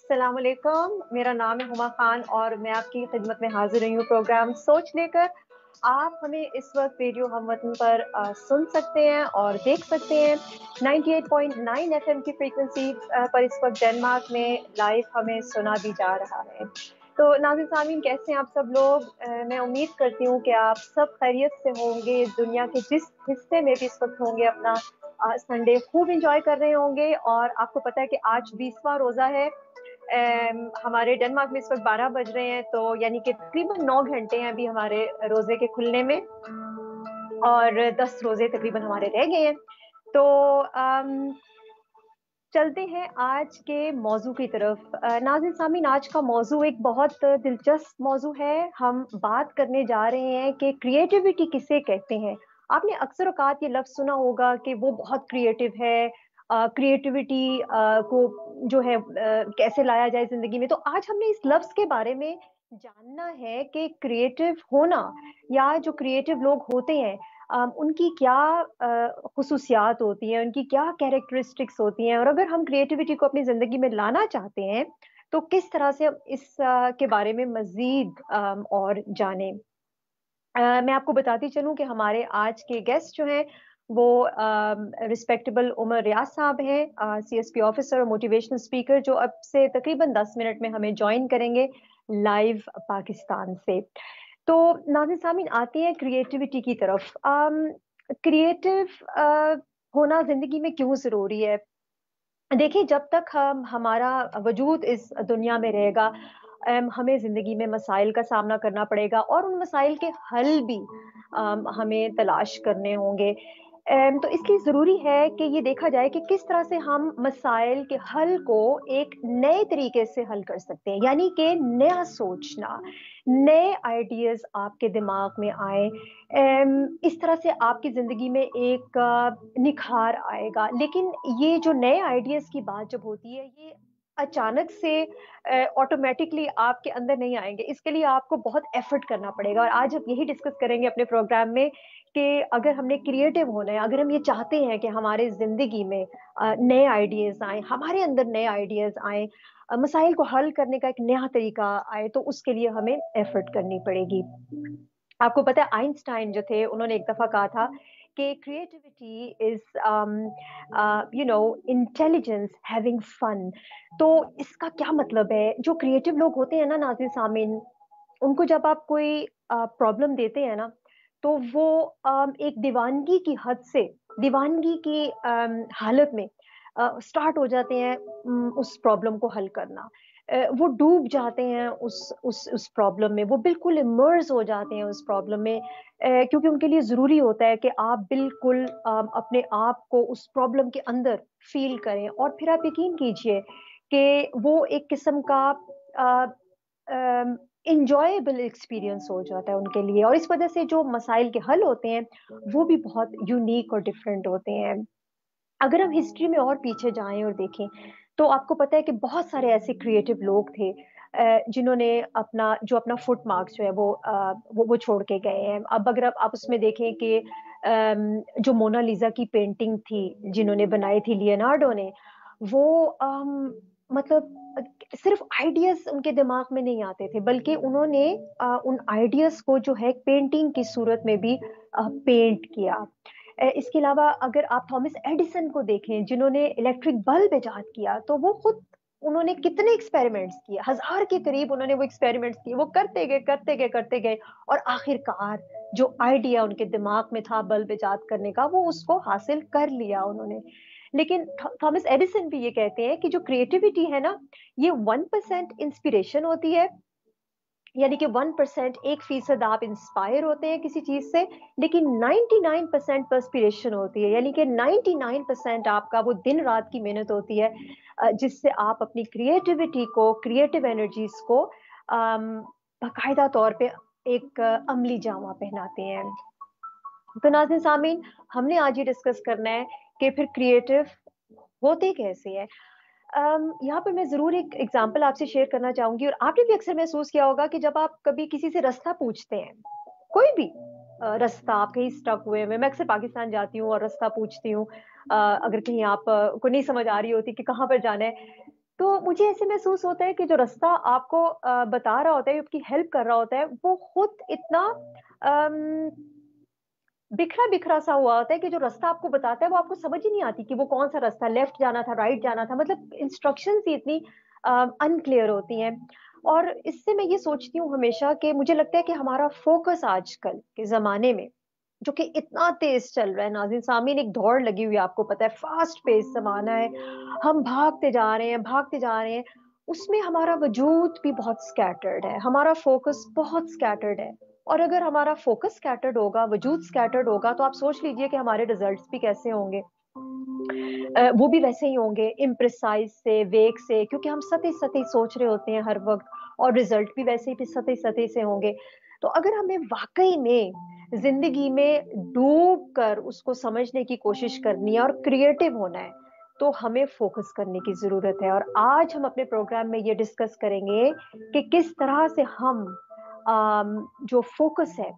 अस्सलाम वालेकुम। मेरा नाम है हुमा खान और मैं आपकी खिदमत में हाजिर रही हूँ प्रोग्राम सोच लेकर। आप हमें इस वक्त रेडियो हमवतन पर सुन सकते हैं और देख सकते हैं 98.9 एफएम की फ्रीक्वेंसी पर इस वक्त डेनमार्क में लाइव हमें सुना भी जा रहा है। तो नाज़रीन सामीन, कैसे हैं आप सब लोग? मैं उम्मीद करती हूँ कि आप सब खैरियत से होंगे। दुनिया के जिस हिस्से में भी इस वक्त होंगे अपना संडे खूब इंजॉय कर रहे होंगे। और आपको पता है कि आज 20वां रोज़ा है। हमारे डेनमार्क में इस वक्त 12 बज रहे हैं, तो यानी कि तकरीबन 9 घंटे हैं अभी हमारे रोजे के खुलने में, और 10 रोजे तकरीबन हमारे रह गए हैं। तो चलते हैं आज के मौजू की तरफ। नाज़रीन सामीन, आज का मौजू एक बहुत दिलचस्प मौजू है। हम बात करने जा रहे हैं कि क्रिएटिविटी किसे कहते हैं। आपने अक्सर औकात ये लफ्ज़ सुना होगा कि वो बहुत क्रिएटिव है। क्रिएटिविटी को जो है कैसे लाया जाए ज़िंदगी में। तो आज हमने इस लफ्ज़ के बारे में जानना है कि क्रिएटिव होना या जो क्रिएटिव लोग होते हैं उनकी क्या खुसूसियात होती हैं, उनकी क्या कैरेक्टरिस्टिक्स होती हैं, और अगर हम क्रिएटिविटी को अपनी ज़िंदगी में लाना चाहते हैं, तो किस तरह से हम इस के बारे में मज़ीद और जानें। मैं आपको बताती चलूँ कि हमारे आज के गेस्ट जो हैं वो रिस्पेक्टेबल उमर रियाज साहब हैं, सीएसपी ऑफिसर और मोटिवेशनल स्पीकर, जो अब से तकरीबन 10 मिनट में हमें जॉइन करेंगे लाइव पाकिस्तान से। तो नाज़रीन सामीन, आते हैं क्रिएटिविटी की तरफ। क्रिएटिव होना ज़िंदगी में क्यों ज़रूरी है? देखिए, जब तक हम हमारा वजूद इस दुनिया में रहेगा, हमें ज़िंदगी में मसाइल का सामना करना पड़ेगा और उन मसाइल के हल भी हमें तलाश करने होंगे। तो इसलिए ज़रूरी है कि ये देखा जाए कि किस तरह से हम मसाइल के हल को एक नए तरीके से हल कर सकते हैं, यानी कि नया सोचना, नए आइडियाज़ आपके दिमाग में आए। इस तरह से आपकी ज़िंदगी में एक निखार आएगा। लेकिन ये जो नए आइडियाज़ की बात जब होती है, ये अचानक से ऑटोमैटिकली आपके अंदर नहीं आएँगे। इसके लिए आपको बहुत एफ़र्ट करना पड़ेगा, और आज हम यही डिस्कस करेंगे अपने प्रोग्राम में कि अगर हमने क्रिएटिव होना है, अगर हम ये चाहते हैं कि हमारे ज़िंदगी में नए आइडियाज़ आएँ, हमारे अंदर नए आइडियाज़ आएँ, मसाइल को हल करने का एक नया तरीका आए, तो उसके लिए हमें एफ़र्ट करनी पड़ेगी। आपको पता है आइंस्टाइन जो थे, उन्होंने एक दफ़ा कहा था कि creativity is intelligence having fun. तो इसका क्या मतलब है? जो क्रिएटिव लोग होते हैं ना नाज़रीन सामीन, उनको जब आप कोई प्रॉब्लम देते हैं ना, तो वो एक दीवानगी की हद से, दीवानगी की हालत में स्टार्ट हो जाते हैं उस प्रॉब्लम को हल करना। वो डूब जाते हैं उस प्रॉब्लम में, वो बिल्कुल इमर्स हो जाते हैं उस प्रॉब्लम में, क्योंकि उनके लिए ज़रूरी होता है कि आप बिल्कुल अपने आप को उस प्रॉब्लम के अंदर फ़ील करें, और फिर आप यकीन कीजिए कि वो एक किस्म का अ, एन्जॉयबल एक्सपीरियंस हो जाता है उनके लिए, और इस वजह से जो मसाइल के हल होते हैं, वो भी बहुत यूनिक और डिफरेंट होते हैं। अगर हम हिस्ट्री में और पीछे जाएँ और देखें, तो आपको पता है कि बहुत सारे ऐसे क्रिएटिव लोग थे जिन्होंने अपना फुटमार्क्स जो है वो छोड़ के गए हैं। अब अगर आप उसमें देखें कि जो मोनालिसा की पेंटिंग थी, जिन्होंने बनाई थी लियोनार्डो ने, वो मतलब सिर्फ़ आइडियाज़ उनके दिमाग में नहीं आते थे, बल्कि उन्होंने उन आइडियाज़ को जो है पेंटिंग की सूरत में भी पेंट किया। इसके अलावा अगर आप थॉमस एडिसन को देखें, जिन्होंने इलेक्ट्रिक बल्ब इजाद किया, तो वो खुद उन्होंने कितने एक्सपेरिमेंट्स किए, 1000 के करीब उन्होंने वो एक्सपेरिमेंट्स किए, वो करते गए, करते गए, करते गए, और आखिरकार जो आइडिया उनके दिमाग में था बल्ब इजाद करने का, वो उसको हासिल कर लिया उन्होंने। लेकिन थॉमस एडिसन भी ये कहते हैं कि जो क्रिएटिविटी है ना, ये 1% इंस्पिरेशन होती है, यानी कि 1% 1% आप इंस्पायर होते हैं किसी चीज़ से, लेकिन 99% पर्सपिरेशन होती है, यानी कि 99% आपका वो दिन-रात की मेहनत होती है जिससे आप अपनी क्रिएटिविटी को, क्रिएटिव एनर्जीज़ को बाकायदा तौर पे एक अमली जामा पहनाते हैं। तो नाज़रीन सामीन, हमने आज ये डिस्कस करना है कि फिर क्रिएटिव होते कैसे हैं? यहाँ पर मैं ज़रूर एक एग्ज़ाम्पल आपसे शेयर करना चाहूँगी, और आपने भी अक्सर महसूस किया होगा कि जब आप कभी किसी से रास्ता पूछते हैं, कोई भी रास्ता आप कहीं स्टक हुए हुए, मैं अक्सर पाकिस्तान जाती हूँ और रास्ता पूछती हूँ, अगर कहीं आप को नहीं समझ आ रही होती कि कहाँ पर जाना है, तो मुझे ऐसे महसूस होता है कि जो रास्ता आपको बता रहा होता है, आपकी हेल्प कर रहा होता है, वो खुद इतना अम, बिखरा-बिखरा सा हुआ होता है कि जो रास्ता आपको बताता है, वो आपको समझ ही नहीं आती कि वो कौन-सा रास्ता, लेफ्ट जाना था, राइट जाना था, मतलब इंस्ट्रक्शंस ही इतनी अनक्लियर होती हैं। और इससे मैं ये सोचती हूँ हमेशा कि मुझे लगता है कि हमारा फ़ोकस आजकल के ज़माने में, जो कि इतना तेज़ चल रहा है नाज़रीन सामीन, एक दौड़ लगी हुई है, आपको पता है, फ़ास्ट पेस ज़माना है। हम भागते जा रहे हैं, भागते जा रहे हैं, उसमें हमारा वजूद भी बहुत स्कैटर्ड है, हमारा फ़ोकस बहुत स्कैटर्ड है। और अगर हमारा फ़ोकस स्कैटर्ड होगा, वजूद स्कैटर्ड होगा, तो आप सोच लीजिए कि हमारे रिज़ल्ट्स भी कैसे होंगे। वो भी वैसे ही होंगे, इम्प्रिसाइज़ से, वेग से, क्योंकि हम सतही-सतही सोच रहे होते हैं हर वक़्त, और रिज़ल्ट भी वैसे ही फिर सतही-सतही से होंगे। तो अगर हमें वाक़ई में ज़िंदगी में डूब कर उसको समझने की कोशिश करनी है और क्रिएटिव होना है, तो हमें फ़ोकस करने की ज़रूरत है। और आज हम अपने प्रोग्राम में ये डिस्कस करेंगे कि किस तरह से हम जो फ़ोकस है,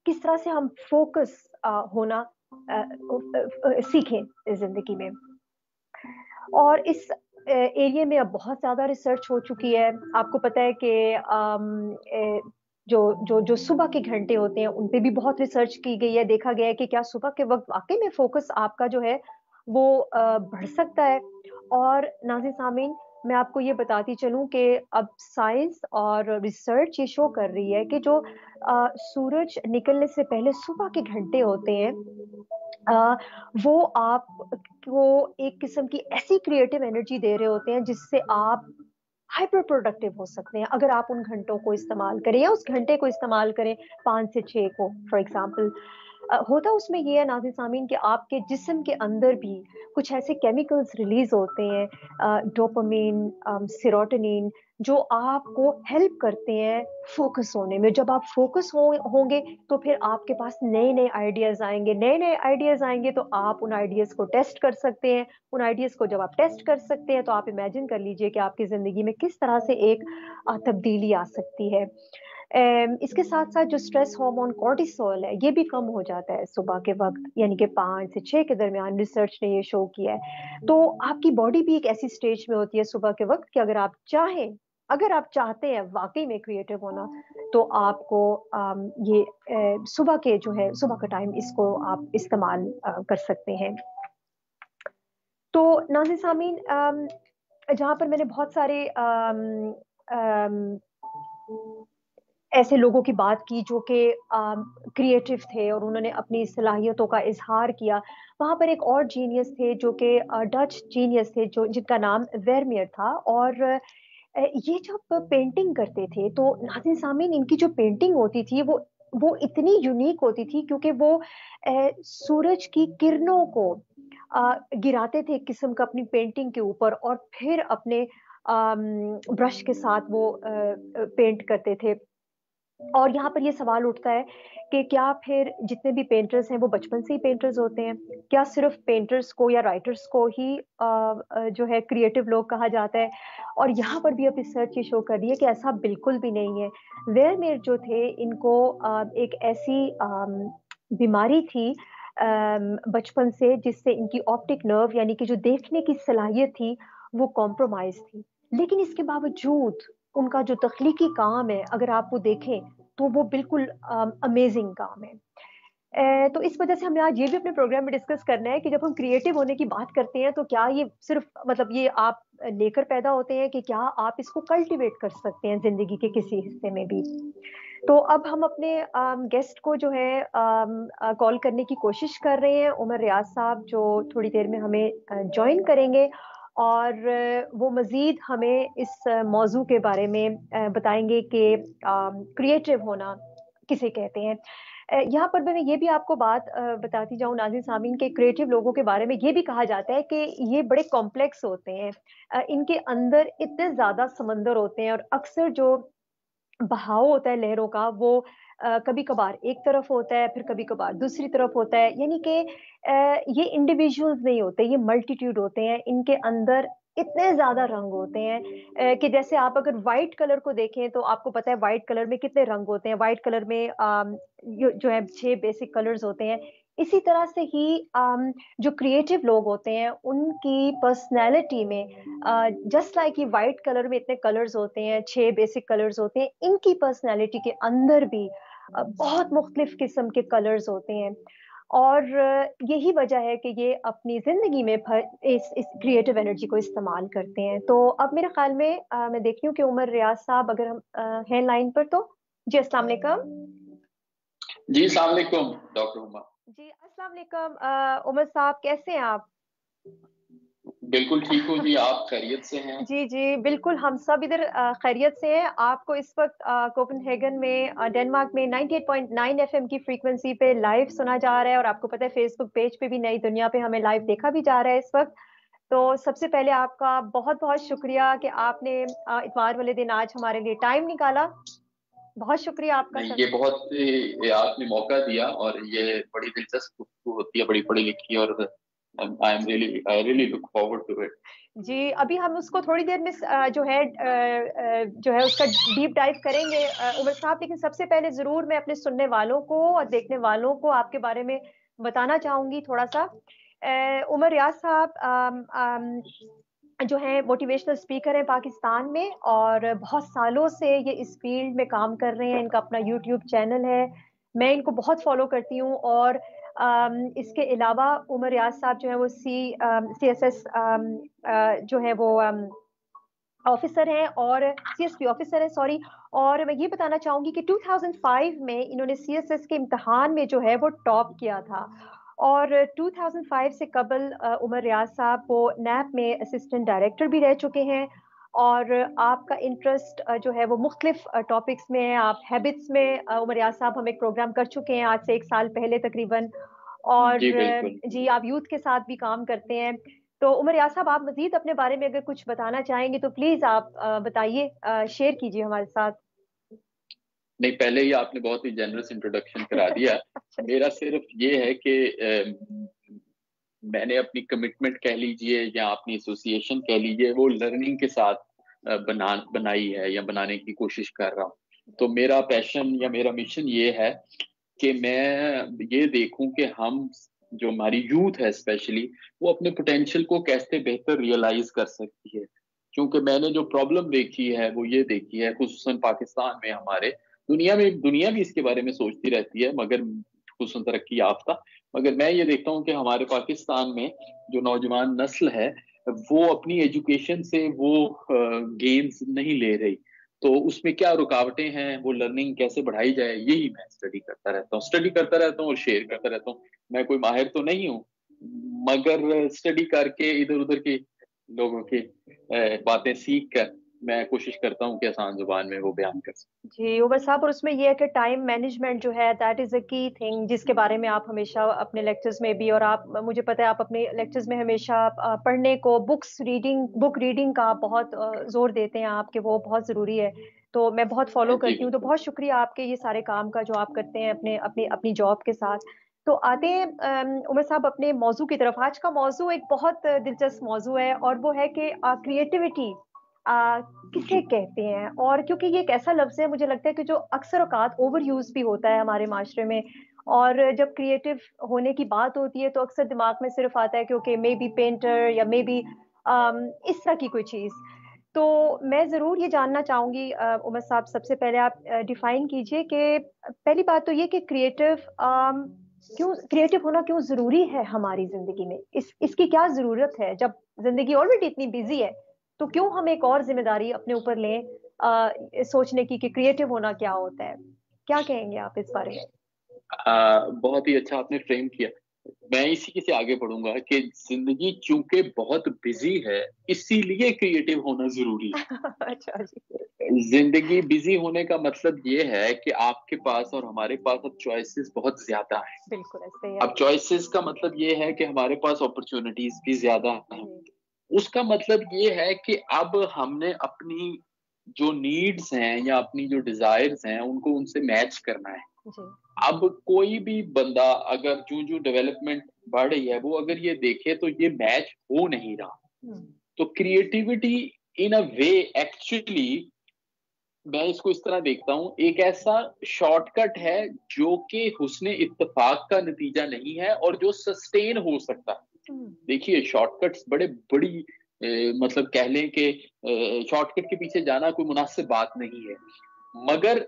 किस तरह से हम फ़ोकस होना सीखें ज़िंदगी में। और इस एरिया में अब बहुत ज़्यादा रिसर्च हो चुकी है। आपको पता है कि जो जो जो सुबह के घंटे होते हैं, उन पे भी बहुत रिसर्च की गई है। देखा गया है कि क्या सुबह के वक़्त वाक़ई में फ़ोकस आपका जो है, वो बढ़ सकता है। और नाज़रीन सामीन, मैं आपको ये बताती चलूँ कि अब साइंस और रिसर्च ये शो कर रही है कि जो सूरज निकलने से पहले सुबह के घंटे होते हैं, अ, वो आपको एक किस्म की ऐसी क्रिएटिव एनर्जी दे रहे होते हैं जिससे आप हाइपर प्रोडक्टिव हो सकते हैं, अगर आप उन घंटों को इस्तेमाल करें या उस घंटे को इस्तेमाल करें 5 से 6 को फॉर एग्ज़ाम्पल। होता उसमें ये है नाज़िर सामीन कि आपके जिस्म के अंदर भी कुछ ऐसे केमिकल्स रिलीज़ होते हैं, डोपामाइन, सेरोटोनिन, जो आपको हेल्प करते हैं फ़ोकस होने में। जब आप फ़ोकस होंगे, तो फिर आपके पास नए-नए आइडियाज़ आएँगे, नए-नए आइडियाज़ आएँगे तो आप उन आइडियाज़ को टेस्ट कर सकते हैं। उन आइडियाज़ को जब आप टेस्ट कर सकते हैं, तो आप इमेजिन कर लीजिए कि आपकी ज़िंदगी में किस तरह से एक तब्दीली आ सकती है। इसके साथ-साथ जो स्ट्रेस हार्मोन कॉर्टिसोल है, ये भी कम हो जाता है सुबह के वक़्त, यानी कि 5 से 6 के दरमियान, रिसर्च ने ये शो किया है। तो आपकी बॉडी भी एक ऐसी स्टेज में होती है सुबह के वक़्त कि अगर आप चाहते हैं वाक़ई में क्रिएटिव होना, तो आपको ये सुबह के जो है, सुबह का टाइम, इसको आप इस्तेमाल कर सकते हैं। तो नाज़िर सामीन, जहाँ पर मैंने बहुत सारे अम, ऐसे लोगों की बात की जो कि क्रिएटिव थे और उन्होंने अपनी सलाहियतों का इज़हार किया। वहाँ पर एक और जीनियस थे जो कि डच जीनियस थे, जो जिनका नाम वेरमियर था। और ये जब पेंटिंग करते थे, तो नाज़िर सामीन, इनकी जो पेंटिंग होती थी, वो इतनी यूनिक होती थी, क्योंकि वो सूरज की किरणों को गिराते थे एक किस्म का अपनी पेंटिंग के ऊपर, और फिर अपने ब्रश के साथ वो पेंट करते थे। और यहाँ पर ये सवाल उठता है कि क्या फिर जितने भी पेंटर्स हैं, वो बचपन से ही पेंटर्स होते हैं? क्या सिर्फ़ पेंटर्स को या राइटर्स को ही जो है, क्रिएटिव लोग कहा जाता है? और यहाँ पर भी अब रिसर्च ये शो कर रही है कि ऐसा बिल्कुल भी नहीं है। वेरमेयर जो थे, इनको एक ऐसी बीमारी थी बचपन से, जिससे इनकी ऑप्टिक नर्व, यानी कि जो देखने की सलाहियत थी, वो कॉम्प्रोमाइज़ थी। लेकिन इसके बावजूद उनका जो तख्लीकी काम है, अगर आप वो देखें, तो वो बिल्कुल अमेज़िंग काम है। तो इस वजह से हमें आज ये भी अपने प्रोग्राम में डिस्कस करना है कि जब हम क्रिएटिव होने की बात करते हैं, तो क्या ये सिर्फ़, मतलब ये आप लेकर पैदा होते हैं, कि क्या आप इसको कल्टीवेट कर सकते हैं ज़िंदगी के किसी हिस्से में भी? तो अब हम अपने गेस्ट को जो है कॉल करने की कोशिश कर रहे हैं, उमर रियाज़ साहब, जो थोड़ी देर में हमें जॉइन करेंगे। और वो मज़ीद हमें इस मौज़ू के बारे में बताएँगे कि क्रिएटिव होना किसे कहते हैं। यहाँ पर मैं ये भी आपको बात बताती जाऊँ नाज़िर सामीन, के क्रिएटिव लोगों के बारे में ये भी कहा जाता है कि ये बड़े कॉम्प्लेक्स होते हैं। इनके अंदर इतने ज़्यादा समंदर होते हैं, और अक्सर जो बहाव होता है लहरों का, वो कभी-कभार एक तरफ होता है, फिर कभी-कभार दूसरी तरफ होता है। यानी कि ये इंडिविजुअल्स नहीं होते, ये मल्टीट्यूड होते हैं। इनके अंदर इतने ज़्यादा रंग होते हैं कि जैसे आप अगर व्हाइट कलर को देखें, तो आपको पता है व्हाइट कलर में कितने रंग होते हैं। व्हाइट कलर में जो है 6 बेसिक कलर्स होते हैं। इसी तरह से ही जो क्रिएटिव लोग होते हैं उनकी पर्सनैलिटी में जस्ट लाइक कि वाइट कलर में इतने कलर्स होते हैं, 6 बेसिक कलर्स होते हैं, इनकी पर्सनैलिटी के अंदर भी बहुत मुख्तलिफ किस्म के कलर्स होते हैं। और यही वजह है कि ये अपनी जिंदगी में इस क्रिएटिव एनर्जी को इस्तेमाल करते हैं। तो अब मेरे ख्याल में मैं देखती हूँ कि उमर रियाज साहब अगर हम हैं लाइन पर, तो जी अस्सलाम वालेकुम। जी अस्सलाम वालेकुम डॉक्टर उमा। जी अस्सलाम वालेकुम उमर साहब, कैसे हैं आप? बिल्कुल ठीक हूँ जी, आप खैरियत से हैं? जी जी बिल्कुल, हम सब इधर खैरियत से हैं। आपको इस वक्त कोपेनहेगन में डेनमार्क में 98.9 एफएम की फ्रीक्वेंसी पे लाइव सुना जा रहा है, और आपको पता है फेसबुक पेज पे भी नई दुनिया पे हमें लाइव देखा भी जा रहा है इस वक्त। तो सबसे पहले आपका बहुत बहुत शुक्रिया कि आपने इतवार वाले दिन आज हमारे लिए टाइम निकाला। बहुत शुक्रिया आपका नहीं, सर। ये बहुत आपने मौका दिया और ये बड़ी दिलचस्प गुफ्तगू होती है, बड़ी पढ़ी लिखी, और I really look forward to it. जी अभी हम उसको थोड़ी देर में जो है उसका डीप डाइव करेंगे उमर साहब, लेकिन सबसे पहले जरूर मैं अपने सुनने वालों को और देखने वालों को आपके बारे में बताना चाहूंगी थोड़ा सा। उमर रियाज साहब जो है मोटिवेशनल स्पीकर हैं पाकिस्तान में, और बहुत सालों से ये इस फील्ड में काम कर रहे हैं। इनका अपना यूट्यूब चैनल है, मैं इनको बहुत फॉलो करती हूँ। और इसके अलावा उमर रियाज साहब जो है वो CSS जो है वो ऑफिसर हैं, और CSP ऑफिसर है, सॉरी। और मैं ये बताना चाहूंगी कि 2005 में इन्होंने CSS के इम्तिहान में जो है वो टॉप किया था। और 2005 से कबल उमर रियाज साहब वो नैप में असिस्टेंट डायरेक्टर भी रह चुके हैं। और आपका इंटरेस्ट जो है वो मुख्तलिफ टॉपिक्स में है। आप हैबिट्स में उमर रियाज साहब हम एक प्रोग्राम कर चुके हैं आज से 1 साल पहले तकरीबन। और जी बिल्कुल। जी आप यूथ के साथ भी काम करते हैं। तो उमर यार साहब, आप मजीद अपने बारे में अगर कुछ बताना चाहेंगे तो प्लीज आप बताइए, शेयर कीजिए हमारे साथ। नहीं, पहले ही आपने बहुत ही जेनरस इंट्रोडक्शन करा दिया। अच्छा। मेरा सिर्फ ये है कि मैंने अपनी कमिटमेंट कह लीजिए या अपनी एसोसिएशन कह लीजिए, वो लर्निंग के साथ बनाई है या बनाने की कोशिश कर रहा हूँ। तो मेरा पैशन या मेरा मिशन ये है कि मैं ये देखूं कि हम जो हमारी यूथ है स्पेशली, वो अपने पोटेंशियल को कैसे बेहतर रियलाइज कर सकती है। क्योंकि मैंने जो प्रॉब्लम देखी है वो ये देखी है, खुसूसन पाकिस्तान में, हमारे दुनिया भी इसके बारे में सोचती रहती है, मगर खुसूसन तरक्की याफ्ता, मगर मैं ये देखता हूँ कि हमारे पाकिस्तान में जो नौजवान नस्ल है वो अपनी एजुकेशन से वो गेन्स नहीं ले रही। तो उसमें क्या रुकावटें हैं, वो लर्निंग कैसे बढ़ाई जाए, यही मैं स्टडी करता रहता हूँ और शेयर करता रहता हूँ। मैं कोई माहिर तो नहीं हूँ, मगर स्टडी करके इधर उधर के लोगों की बातें सीख कर मैं कोशिश करता हूँ कि आसान जुबान में वो बयान कर सकूं। जी उमर साहब, और उसमें ये है कि टाइम मैनेजमेंट जो है that is a key thing, जिसके बारे में आप हमेशा अपने लेक्चर्स में भी, और आप मुझे पता है आप अपने लेक्चर्स में हमेशा पढ़ने को, बुक रीडिंग का बहुत जोर देते हैं आप, कि वो बहुत जरूरी है। तो मैं बहुत फॉलो जी करती हूँ। तो बिल्कुल। बहुत शुक्रिया आपके ये सारे काम का जो आप करते हैं अपने अपनी अपनी जॉब के साथ। तो आते हैं उमर साहब अपने मौजू की तरफ। आज का मौजू एक बहुत दिलचस्प मौजू है, और वो है कि क्रिएटिविटी किसे जी कहते हैं। और क्योंकि ये एक ऐसा लफ्ज है, मुझे लगता है कि जो अक्सर औकात ओवर यूज भी होता है हमारे माशरे में। और जब क्रिएटिव होने की बात होती है तो अक्सर दिमाग में सिर्फ आता है कि ओके मे बी पेंटर, या मे बी इस तरह की कोई चीज। तो मैं जरूर ये जानना चाहूंगी उमर साहब, सबसे पहले आप डिफाइन कीजिए कि पहली बात तो ये कि क्रिएटिव होना क्यों जरूरी है हमारी जिंदगी में। इसकी क्या जरूरत है जब जिंदगी ऑलरेडी इतनी बिजी है? तो क्यों हम एक और जिम्मेदारी अपने ऊपर लें सोचने की कि क्रिएटिव होना क्या होता है? क्या कहेंगे आप इस बारे में? बहुत ही अच्छा आपने फ्रेम किया। मैं इसी के से आगे बढ़ूंगा कि जिंदगी चूंकि बहुत बिजी है, इसीलिए क्रिएटिव होना जरूरी है। अच्छा जी। जिंदगी बिजी होने का मतलब ये है कि आपके पास और हमारे पास अब चॉइसेस बहुत ज्यादा हैं। बिल्कुल ऐसे ही है। अब चॉइसेस का मतलब ये है कि हमारे पास अपॉर्चुनिटीज भी ज्यादा हैं। जी उसका मतलब ये है कि अब हमने अपनी जो नीड्स हैं या अपनी जो डिजायर्स हैं उनको उनसे मैच करना है। जी। अब कोई भी बंदा अगर जो जो डेवलपमेंट बढ़ रही है वो अगर ये देखे तो ये मैच हो नहीं रहा। हम्म। तो creativity in a way actually मैं इसको इस तरह देखता हूँ, एक ऐसा शॉर्टकट है जो कि हुस्ने इत्तेफाक का नतीजा नहीं है और जो सस्टेन हो सकता है। देखिए शॉर्टकट्स बड़े बड़ी मतलब कह लें कि शॉर्टकट के पीछे जाना कोई मुनासिब बात नहीं है, मगर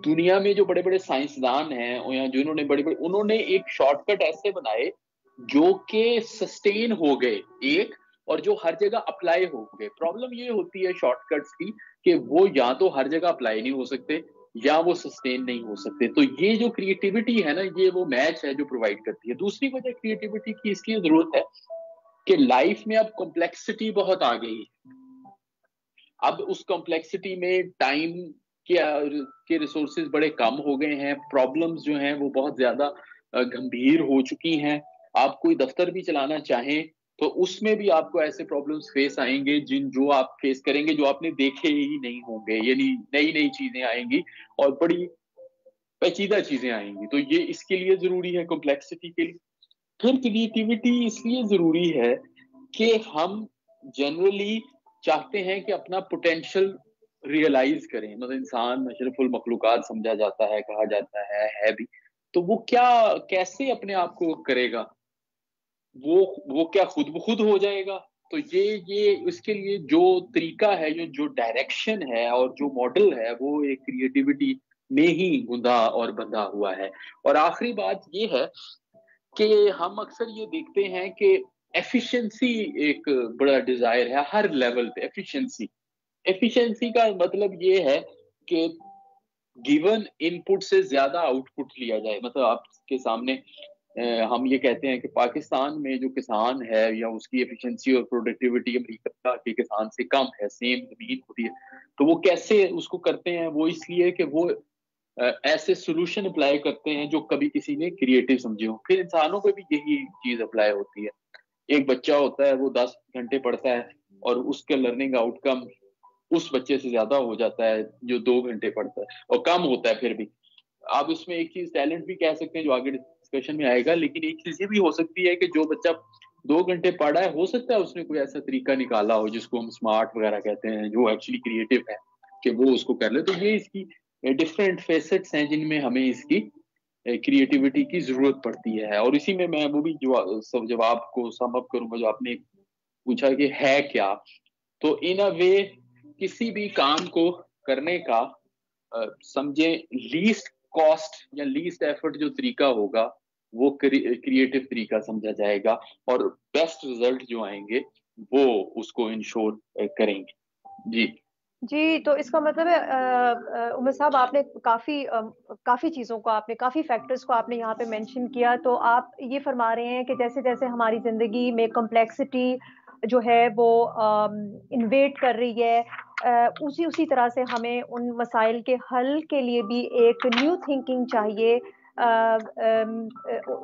दुनिया में जो बड़े बड़े साइंसदान हैं या जिन्होंने बड़े बड़े, उन्होंने एक शॉर्टकट ऐसे बनाए जो कि सस्टेन हो गए एक, और जो हर जगह अप्लाई हो गए। प्रॉब्लम ये होती है शॉर्टकट्स की कि वो या तो हर जगह अप्लाई नहीं हो सकते या वो सस्टेन नहीं हो सकते। तो ये जो क्रिएटिविटी है ना, ये वो मैच है जो प्रोवाइड करती है। दूसरी वजह क्रिएटिविटी की इसलिए जरूरत है कि लाइफ में अब कॉम्प्लेक्सिटी बहुत आ गई है। अब उस कॉम्प्लेक्सिटी में टाइम के रिसोर्सेज बड़े कम हो गए हैं, प्रॉब्लम्स जो हैं वो बहुत ज्यादा गंभीर हो चुकी हैं। आप कोई दफ्तर भी चलाना चाहें तो उसमें भी आपको ऐसे प्रॉब्लम्स फेस आएंगे जो आप फेस करेंगे जो आपने देखे ही नहीं होंगे, यानी नई नई चीजें आएंगी और बड़ी पेचीदा चीजें आएंगी। तो ये इसके लिए जरूरी है कॉम्प्लेक्सिटी के लिए। फिर क्रिएटिविटी इसलिए जरूरी है कि हम जनरली चाहते हैं कि अपना पोटेंशियल रियलाइज करें। मतलब इंसान अशरफुल मखलूकात समझा जाता है, कहा जाता है भी। तो वो क्या कैसे अपने आप को करेगा, वो क्या खुद ब खुद हो जाएगा? तो ये इसके लिए जो तरीका है, जो डायरेक्शन है और जो मॉडल है, वो एक क्रिएटिविटी में ही गुंदा और बंधा हुआ है। और आखिरी बात ये है कि हम अक्सर ये देखते हैं कि एफिशिएंसी एक बड़ा डिजायर है हर लेवल पे। एफिशिएंसी एफिशिएंसी का मतलब ये है कि गिवन इनपुट से ज्यादा आउटपुट लिया जाए। मतलब आपके सामने हम ये कहते हैं कि पाकिस्तान में जो किसान है या उसकी एफिशिएंसी और प्रोडक्टिविटी अमेरिका के किसान से कम है, सेम जमीन होती है। तो वो कैसे उसको करते हैं? वो इसलिए कि वो ऐसे सोल्यूशन अप्लाई करते हैं जो कभी किसी ने क्रिएटिव समझे हो। फिर इंसानों पे भी यही चीज अप्लाई होती है। एक बच्चा होता है, वो 10 घंटे पढ़ता है और उसके लर्निंग आउटकम उस बच्चे से ज्यादा हो जाता है जो 2 घंटे पढ़ता है, और कम होता है फिर भी। आप इसमें एक चीज टैलेंट भी कह सकते हैं जो आगे डिस्कशन में आएगा, लेकिन एक चीज ये भी हो सकती है कि जो बच्चा 2 घंटे पढ़ा है, हो सकता है उसने कोई ऐसा तरीका निकाला हो जिसको हम स्मार्ट वगैरह कहते हैं, जो एक्चुअली क्रिएटिव है, कि वो उसको कर ले। तो ये इसकी डिफरेंट फेसेट्स हैं जिनमें हमें इसकी क्रिएटिविटी की जरूरत पड़ती है। और इसी में मैं वो भी जो जवाब को सम अप करूंगा जो आपने पूछा कि है क्या। तो इन अ वे किसी भी काम को करने का समझे लीस्ट कॉस्ट या लीस्ट एफर्ट जो तरीका होगा वो क्रिएटिव तरीका समझा जाएगा, और बेस्ट रिजल्ट जो आएंगे वो उसको इंश्योर करेंगे। जी जी, तो इसका मतलब है उमर साहब, आपने काफ़ी चीज़ों को, आपने काफ़ी फैक्टर्स को आपने यहाँ पे मेंशन किया। तो आप ये फरमा रहे हैं कि जैसे-जैसे हमारी ज़िंदगी में कॉम्प्लेक्सिटी जो है वो इन्वेड कर रही है, उसी-उसी तरह से हमें उन मसाइल के हल के लिए भी एक न्यू थिंकिंग चाहिए।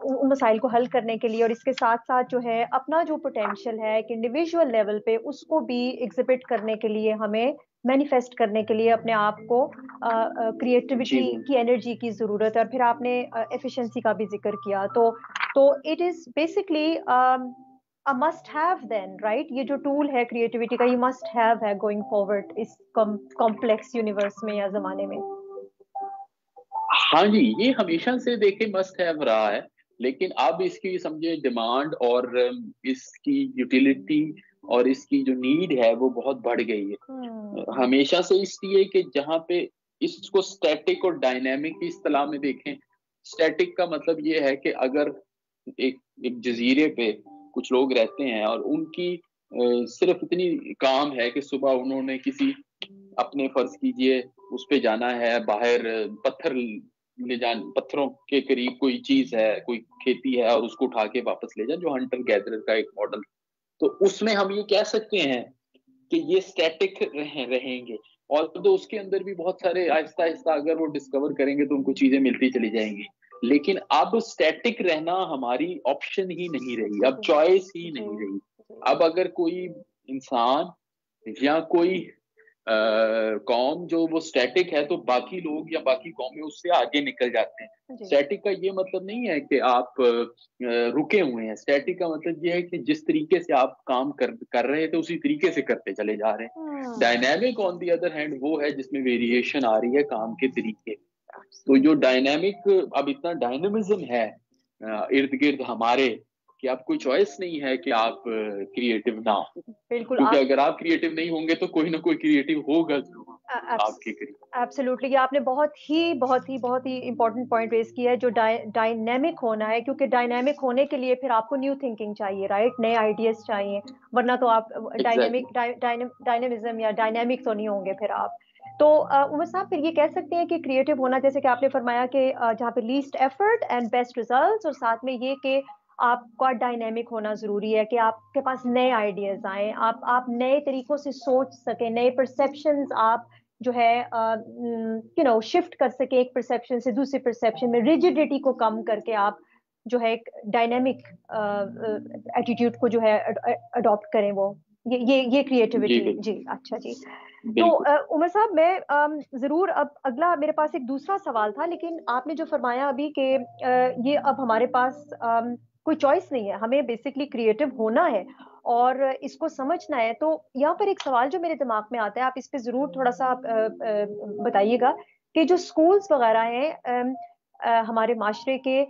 उन मसाइल को हल करने के लिए, और इसके साथ-साथ जो है अपना जो पोटेंशियल है एक इंडिविजुअल लेवल पे उसको भी एग्ज़िबिट करने के लिए, हमें मैनिफेस्ट करने के लिए अपने आप को जी क्रिएटिविटी की एनर्जी की ज़रूरत है। और फिर आपने एफिशिएंसी का भी ज़िक्र किया। तो it is basically a must have then, right? ये जो टूल है क्रिएटिविटी का, ये मस्ट हैव है गोइंग फॉरवर्ड इस कॉम्प्लेक्स यूनिवर्स में या ज़माने में। हाँ जी, ये हमेशा से देखे मस्ट हैव रहा है, लेकिन अब इसकी समझे डिमांड और इसकी यूटिलिटी और इसकी जो नीड है वो बहुत बढ़ गई है। हमेशा से इसलिए कि जहाँ पे इसको स्टैटिक और डायनेमिक की इस्तेलाह में देखें। स्टैटिक का मतलब ये है कि अगर एक एक जजीरे पे कुछ लोग रहते हैं और उनकी सिर्फ इतनी काम है कि सुबह उन्होंने किसी अपने फर्ज कीजिए उस पे जाना है, बाहर पत्थरों के करीब कोई चीज है, कोई खेती है, और उसको उठा के वापस ले जाए, जो हंटर गैदरर का एक मॉडल। तो उसमें हम ये कह सकते हैं कि ये स्टैटिक रहेंगे। और तो उसके अंदर भी बहुत सारे आहिस्ता आहिस्ता अगर वो डिस्कवर करेंगे तो उनको चीजें मिलती चली जाएंगी। लेकिन अब स्टैटिक रहना हमारी ऑप्शन ही नहीं रही, अब चॉइस ही नहीं रही। अब अगर कोई इंसान या कोई कौम जो वो स्टैटिक है तो बाकी लोग या बाकी कौमें उससे आगे निकल जाते हैं। स्टैटिक का ये मतलब नहीं है कि आप रुके हुए हैं। स्टैटिक का मतलब ये है कि जिस तरीके से आप काम कर रहे थे उसी तरीके से करते चले जा रहे हैं। Dynamic on the other hand वो है जिसमें वेरिएशन आ रही है काम के तरीके। तो जो डायनामिक, अब इतना डायनामिज्म है इर्द गिर्द हमारे कि आप कोई चॉइस नहीं है कि आप क्रिएटिव ना हो। बिल्कुल, क्योंकि अगर आप क्रिएटिव नहीं होंगे तो कोई ना कोई क्रिएटिव होगा जरूर आपके करीब। एब्सोल्युटली, ये आपने बहुत ही इम्पोर्टेंट पॉइंट रेज किया है, जो डायनेमिक होना है, क्योंकि डायनेमिक होने के लिए फिर आपको न्यू थिंकिंग चाहिए, राइट? नए आइडियाज चाहिए, वरना तो आप डायनेमिज्म या डायनेमिक तो नहीं होंगे फिर आप। तो उमर साहब, फिर ये कह सकते हैं कि क्रिएटिव होना, जैसे कि आपने फरमाया कि जहाँ पे least effort and best results, और साथ में ये कि आपका डायनेमिक होना जरूरी है कि आपके पास नए आइडियाज आए, आप नए तरीकों से सोच सके, नए परसेप्शंस आप जो है शिफ्ट कर सके एक परसेप्शन से दूसरे परसेप्शन में, रिजिडिटी को कम करके आप जो है एक डायनेमिक एटीट्यूड को जो है अडॉप्ट करें। वो ये क्रिएटिविटी। जी, अच्छा जी। तो उमर साहब, मैं जरूर, अब अगला मेरे पास एक दूसरा सवाल था, लेकिन आपने जो फरमाया अभी कि ये अब हमारे पास कोई चॉइस नहीं है, हमें बेसिकली क्रिएटिव होना है और इसको समझना है। तो यहाँ पर एक सवाल जो मेरे दिमाग में आता है, आप इस पे जरूर थोड़ा सा बताइएगा कि जो स्कूल्स वगैरह हैं हमारे माशरे के,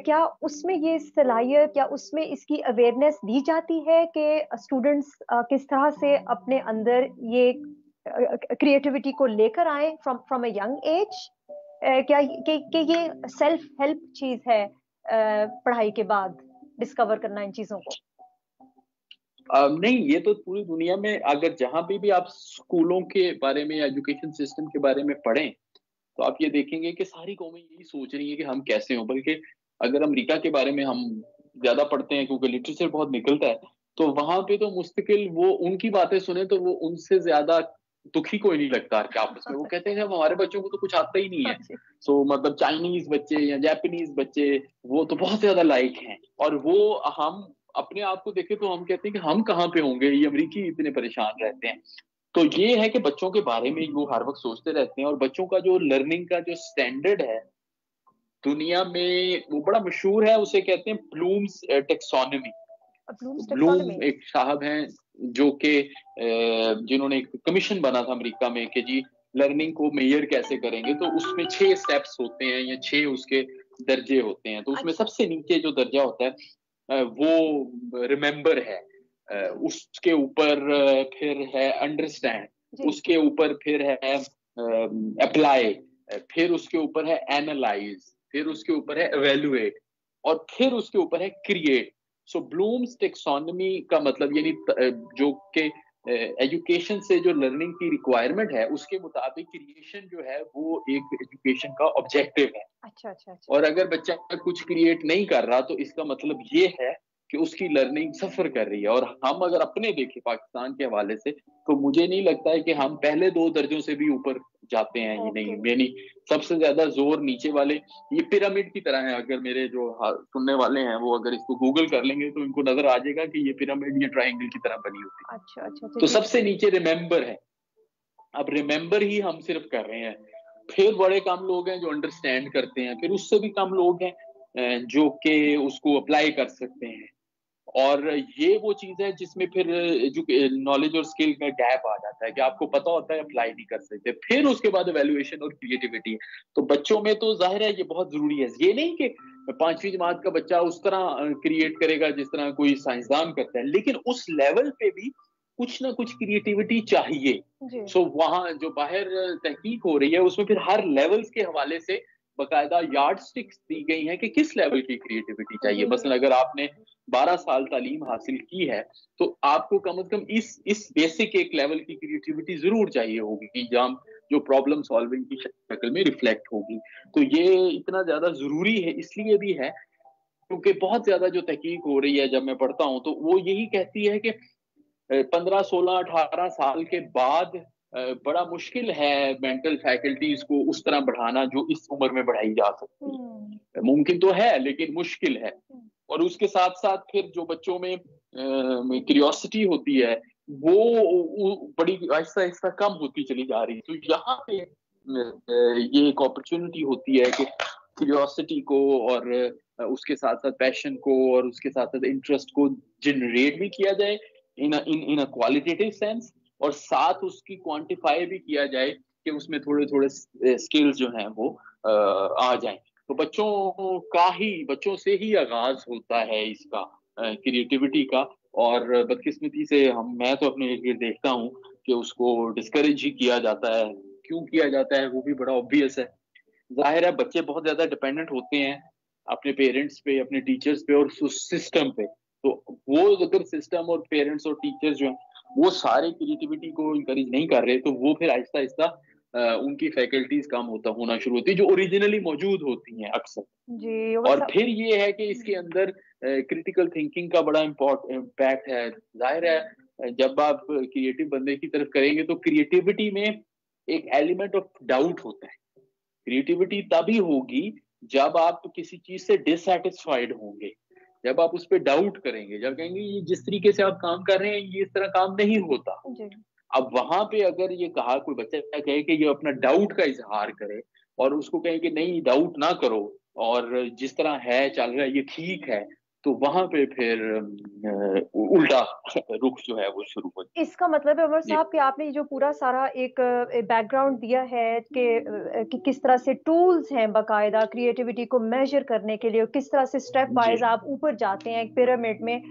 क्या उसमें ये सलाहियत या उसमें इसकी अवेयरनेस दी जाती है कि स्टूडेंट्स किस तरह से अपने अंदर ये क्रिएटिविटी को लेकर आए from from a young age? क्या कि ये सेल्फ हेल्प चीज है पढ़ाई के बाद डिस्कवर करना इन चीजों को? नहीं, ये तो पूरी दुनिया में अगर जहां भी आप स्कूलों के बारे में या एजुकेशन सिस्टम के बारे में पढ़ें तो आप ये देखेंगे कि सारी कौमें यही सोच रही है कि हम कैसे हों। बल्कि अगर अमेरिका के बारे में हम ज्यादा पढ़ते हैं क्योंकि लिटरेचर बहुत निकलता है, तो वहां पे तो मुस्तकिल वो उनकी बातें सुने तो वो उनसे ज्यादा दुखी कोई नहीं लगता कि आपस में। वो कहते हैं हमारे बच्चों को तो कुछ आता ही नहीं है। सो मतलब चाइनीज बच्चे या जापानीज बच्चे वो तो बहुत ज्यादा लाइक हैं, और वो हम अपने आप को देखें तो हम कहते हैं कि हम कहाँ पे होंगे, ये अमरीकी इतने परेशान रहते हैं। तो ये है कि बच्चों के बारे में वो हर वक्त सोचते रहते हैं। और बच्चों का जो लर्निंग का जो स्टैंडर्ड है दुनिया में वो बड़ा मशहूर है, उसे कहते हैं ब्लूम्स टेक्सोनॉमी। ब्लूम एक साहब हैं जो कि जिन्होंने एक कमीशन बना था अमेरिका में कि जी लर्निंग को मेजर कैसे करेंगे। तो उसमें 6 स्टेप्स होते हैं या 6 उसके दर्जे होते हैं। तो उसमें सबसे नीचे जो दर्जा होता है वो रिमेम्बर है, उसके ऊपर फिर है अंडरस्टैंड, उसके ऊपर फिर है अप्लाई, फिर उसके ऊपर है एनालाइज, फिर उसके ऊपर है एवेल्युएट, और फिर उसके ऊपर है क्रिएट। सो ब्लूम्स टेक्सोनॉमी का मतलब यानी जो कि एजुकेशन से जो लर्निंग की रिक्वायरमेंट है उसके मुताबिक क्रिएशन जो है वो एक एजुकेशन का ऑब्जेक्टिव है। अच्छा। और अगर बच्चा कुछ क्रिएट नहीं कर रहा तो इसका मतलब ये है कि उसकी लर्निंग सफर कर रही है। और हम अगर अपने देखें पाकिस्तान के हवाले से तो मुझे नहीं लगता है कि हम पहले 2 दर्जों से भी ऊपर जाते हैं। ये नहीं, यानी सबसे ज्यादा जोर नीचे वाले, ये पिरामिड की तरह है। अगर मेरे जो सुनने वाले हैं वो अगर इसको गूगल कर लेंगे तो इनको नजर आ जाएगा कि ये पिरामिड ये ट्रायंगल की तरह बनी होती है। अच्छा। तो सबसे नीचे रिमेम्बर है। अब रिमेम्बर ही हम सिर्फ कर रहे हैं। फिर बड़े कम लोग हैं जो अंडरस्टैंड करते हैं, फिर उससे भी कम लोग हैं जो कि उसको अप्लाई कर सकते हैं। और ये वो चीज है जिसमें फिर नॉलेज और स्किल का गैप आ जाता है कि आपको पता होता है अप्लाई नहीं कर सकते। फिर उसके बाद एवेल्युएशन और क्रिएटिविटी। तो बच्चों में तो जाहिर है ये बहुत जरूरी है। ये नहीं कि 5वीं जमात का बच्चा उस तरह क्रिएट करेगा जिस तरह कोई साइंसदान करता है, लेकिन उस लेवल पे भी कुछ ना कुछ क्रिएटिविटी चाहिए। सो वहां जो बाहर तहकीक हो रही है उसमें फिर हर लेवल्स के हवाले से बकायदा यार्ड स्टिक्स दी गई हैं कि किस लेवल की क्रिएटिविटी चाहिए। मसलन अगर आपने 12 साल तालीम हासिल की है तो आपको कम से कम इस बेसिक एक लेवल की क्रिएटिविटी जरूर चाहिए होगी कि जहां जो प्रॉब्लम सॉल्विंग की शक्ल में रिफ्लेक्ट होगी। तो ये इतना ज्यादा जरूरी है इसलिए भी है क्योंकि बहुत ज्यादा जो तहकीक हो रही है जब मैं पढ़ता हूं तो वो यही कहती है कि 15, 16, 18 साल के बाद बड़ा मुश्किल है मेंटल फैकल्टीज को उस तरह बढ़ाना जो इस उम्र में बढ़ाई जा सकती है। मुमकिन तो है लेकिन मुश्किल है। और उसके साथ साथ फिर जो बच्चों में क्यूरियोसिटी होती है वो बड़ी आहिस्ता आहिस्ता कम होती चली जा रही है। तो यहाँ पे ये एक अपॉर्चुनिटी होती है कि क्यूरियोसिटी को और उसके साथ साथ पैशन को और उसके साथ साथ इंटरेस्ट को जनरेट भी किया जाए इन अ क्वालिटेटिव सेंस, और साथ उसकी क्वांटिफाई भी किया जाए कि उसमें थोड़े थोड़े स्किल्स जो हैं वो आ जाएं। तो बच्चों से ही आगाज होता है इसका, क्रिएटिविटी का। और बदकिस्मती से मैं तो अपने इर्द गिर्द देखता हूँ कि उसको डिस्करेज ही किया जाता है। क्यों किया जाता है वो भी बड़ा ऑब्वियस है। जाहिर है बच्चे बहुत ज्यादा डिपेंडेंट होते हैं अपने पेरेंट्स पे, अपने टीचर्स पे और सिस्टम पे। तो वो अगर सिस्टम और पेरेंट्स और टीचर्स जो हैं वो सारे क्रिएटिविटी को इंकरेज नहीं कर रहे, तो वो फिर आहिस्ता आहिस्ता उनकी फैकल्टीज कम होना शुरू होती है जो ओरिजिनली मौजूद होती हैं अक्सर। जी और फिर ये है कि इसके अंदर क्रिटिकल थिंकिंग का बड़ा इम्पैक्ट है। जाहिर है जब आप क्रिएटिव बंदे की तरफ करेंगे तो क्रिएटिविटी में एक एलिमेंट ऑफ डाउट होता है। क्रिएटिविटी तभी होगी जब आप किसी चीज से डिससेटिस्फाइड होंगे, जब आप उस पर डाउट करेंगे, जब कहेंगे ये जिस तरीके से आप काम कर रहे हैं ये इस तरह काम नहीं होता। अब वहां पे अगर ये कहा, कोई बच्चा कहे कि ये अपना डाउट का इजहार करे और उसको कहे कि नहीं डाउट ना करो और जिस तरह है चल रहा है ये ठीक है, तो वहां पे फिर उल्टा रुख जो है वो शुरू हो जाए। इसका मतलब है उमर जी साहब कि आपने जो पूरा सारा एक बैकग्राउंड दिया है कि किस तरह से टूल्स हैं बाकायदा क्रिएटिविटी को मेजर करने के लिए, किस तरह से स्टेप जी वाइज आप ऊपर जाते हैं एक पिरामिड में।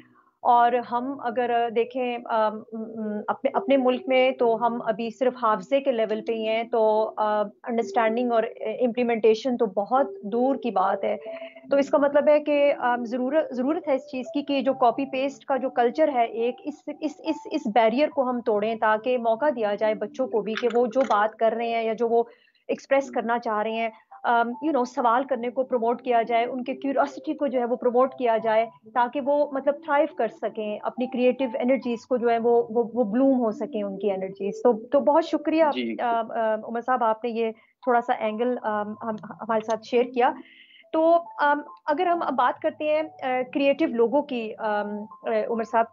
और हम अगर देखें अपने अपने मुल्क में, तो हम अभी सिर्फ हाफजे के लेवल पे ही हैं, तो अंडरस्टैंडिंग और इम्प्लीमेंटेशन तो बहुत दूर की बात है। तो इसका मतलब है कि जरूरत है इस चीज की कि जो कॉपी पेस्ट का जो कल्चर है, एक इस बैरियर को हम तोड़ें, ताकि मौका दिया जाए बच्चों को भी कि वो जो बात कर रहे हैं या जो वो एक्सप्रेस करना चाह रहे हैं, सवाल करने को प्रमोट किया जाए, उनके क्यूरियोसिटी को जो है वो प्रमोट किया जाए, ताकि वो मतलब थ्राइव कर सकें, अपनी क्रिएटिव एनर्जीज को जो है वो ब्लूम हो सकें उनकी एनर्जीज। तो बहुत शुक्रिया जी उमर साहब, आपने ये थोड़ा सा एंगल हमारे साथ शेयर किया। तो अगर हम अब बात करते हैं क्रिएटिव लोगों की, उमर साहब,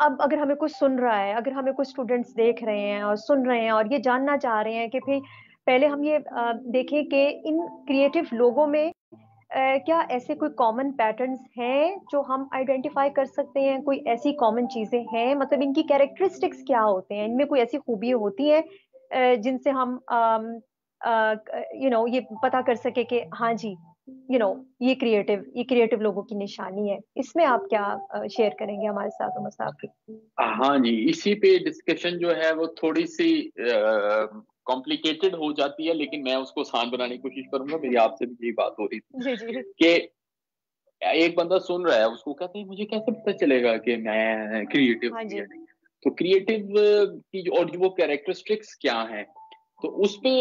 अब अगर हमें कुछ सुन रहा है, अगर हमें कुछ स्टूडेंट्स देख रहे हैं और सुन रहे हैं और ये जानना चाह रहे हैं कि भाई पहले हम ये देखें कि इन क्रिएटिव लोगों में क्या ऐसे कोई कॉमन पैटर्न्स हैं जो हम आइडेंटिफाई कर सकते हैं, कोई ऐसी कॉमन चीजें हैं, मतलब इनकी कैरेक्टरिस्टिक्स क्या होते हैं, इनमें कोई ऐसी खूबियां होती हैं जिनसे हम ये पता कर सके कि हाँ जी, ये क्रिएटिव लोगों की निशानी है। इसमें आप क्या शेयर करेंगे हमारे साथ उमर साहब? हाँ जी, इसी पे डिस्कशन जो है वो थोड़ी सी कॉम्प्लिकेटेड हो जाती है, लेकिन मैं उसको आसान बनाने की कोशिश करूंगा। मेरी आपसे भी यही बात हो रही थी जी जी। कि एक बंदा सुन रहा है, उसको कहते हैं मुझे कैसे पता चलेगा कि मैं क्रिएटिव हाँ हूँ जी। या नहीं। तो क्रिएटिव की और वो कैरेक्टरिस्टिक्स क्या हैं, तो उस पे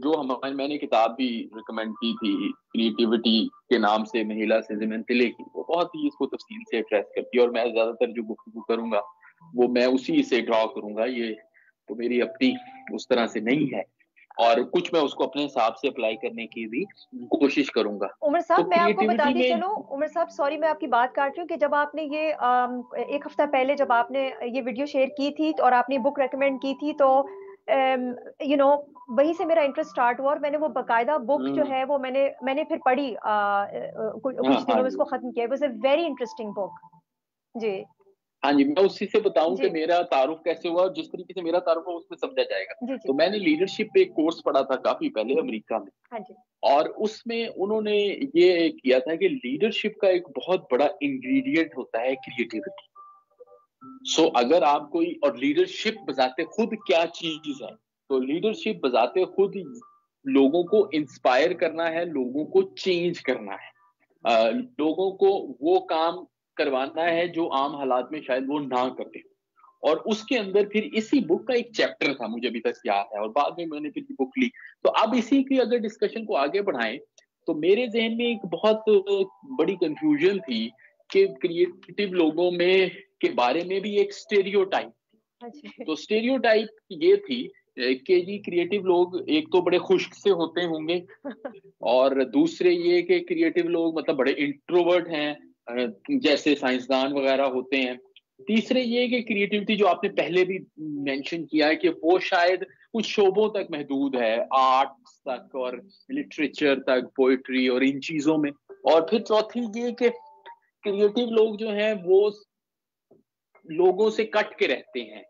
जो मैंने किताब भी रिकमेंड की थी, क्रिएटिविटी के नाम से महिला से जिमन तिले की, वो बहुत ही इसको तफसील से एड्रेस करती है। और मैं ज्यादातर जो गुफ्तगू करूंगा वो मैं उसी से ड्रॉ करूंगा, ये तो मेरी अपनी उस तरह से नहीं है, और कुछ मैं उसको अपने हिसाब से अप्लाई करने की भी कोशिश करूंगा। उमर तो साहब, मैं आपको क्रिएटिविटी बताती में चलूं, उमर साहब सॉरी मैं आपकी बात काट रही हूँ, कि जब आपने ये एक हफ्ता पहले जब आपने ये वीडियो शेयर की थी और आपने बुक रेकमेंड की थी, तो यू नो वहीं से मेरा इंटरेस्ट स्टार्ट हुआ और मैंने वो बकायदा बुक जो है वो मैंने फिर पढ़ी, हाँ कुछ दिनों हाँ में जी, उसको खत्म किया। It was a very interesting book. जी हाँ जी, मैं उसी से बताऊं कि जी मेरा तारुफ कैसे हुआ, और जिस तरीके से मेरा तारुफ हुआ उसमें समझा जाएगा। जी जी। तो मैंने लीडरशिप पे एक कोर्स पढ़ा था काफी पहले अमेरिका में, हाँ जी। और उसमें उन्होंने ये किया था कि लीडरशिप का एक बहुत बड़ा इंग्रेडिएंट होता है क्रिएटिविटी। अगर आप कोई, और लीडरशिप बजाते खुद क्या चीज है, तो लीडरशिप बजाते खुद लोगों को इंस्पायर करना है, लोगों को चेंज करना है, लोगों को वो काम करवाना है जो आम हालात में शायद वो ना करते। और उसके अंदर फिर इसी बुक का एक चैप्टर था, मुझे अभी तक याद है, और बाद में मैंने फिर बुक ली। तो अब इसी की अगर डिस्कशन को आगे बढ़ाएं, तो मेरे जहन में एक बहुत बड़ी कंफ्यूजन थी कि क्रिएटिव लोगों में के बारे में भी एक स्टेरियोटाइप। हाँ जी। तो स्टेरियोटाइप ये थी कि जी क्रिएटिव लोग एक तो बड़े खुश्क से होते होंगे, और दूसरे ये कि क्रिएटिव लोग मतलब बड़े इंट्रोवर्ट हैं, जैसे साइंसदान वगैरह होते हैं। तीसरे ये कि क्रिएटिविटी जो आपने पहले भी मेंशन किया है कि वो शायद कुछ शोबों तक महदूद है, आर्ट्स तक और लिटरेचर तक, पोइट्री और इन चीजों में। और फिर चौथी ये कि क्रिएटिव लोग जो हैं वो लोगों से कट के रहते हैं,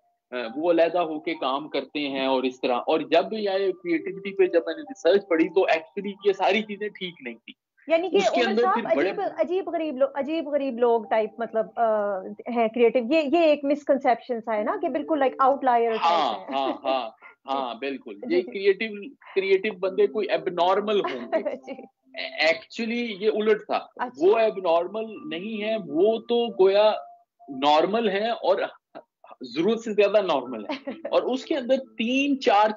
वो अलहदा होके काम करते हैं और इस तरह। और जब ये क्रिएटिविटी पे जब मैंने रिसर्च पढ़ी तो एक्चुअली ये सारी चीजें ठीक नहीं थी। यानी कि उसके उमर अंदर साहब फिर बड़े अजीब गरीब लोग टाइप मतलब हैं क्रिएटिव, ये एक मिसकंसेप्शन सा है ना कि बिल्कुल लाइक आउटलायर टाइप हाँ हाँ है। हाँ जी हाँ बिल्कुल, जी ये जी क्रिएटिव क्रिएटिव बंदे कोई एबनॉर्मल होंगे। जी। एक्चुअली ये उलट था, वो अच्छा। एबनॉर्मल नहीं है, वो तो गोया नॉर्मल है और जरूरत से ज्यादा नॉर्मल है। और उसके अंदर तीन चार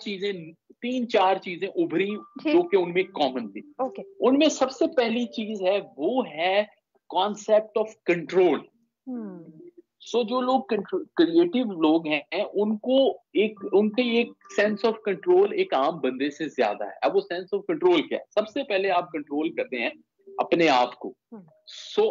चीजें उभरी जो ठीक। कि उनमें कॉमन थी। ओके। उनमें सबसे पहली चीज है वो है कॉन्सेप्ट ऑफ कंट्रोल। हम्म। जो लोग क्रिएटिव लोग हैं उनको उनके एक सेंस ऑफ कंट्रोल एक आम बंदे से ज्यादा है। अब वो सेंस ऑफ कंट्रोल क्या है? सबसे पहले आप कंट्रोल करते हैं अपने आप को।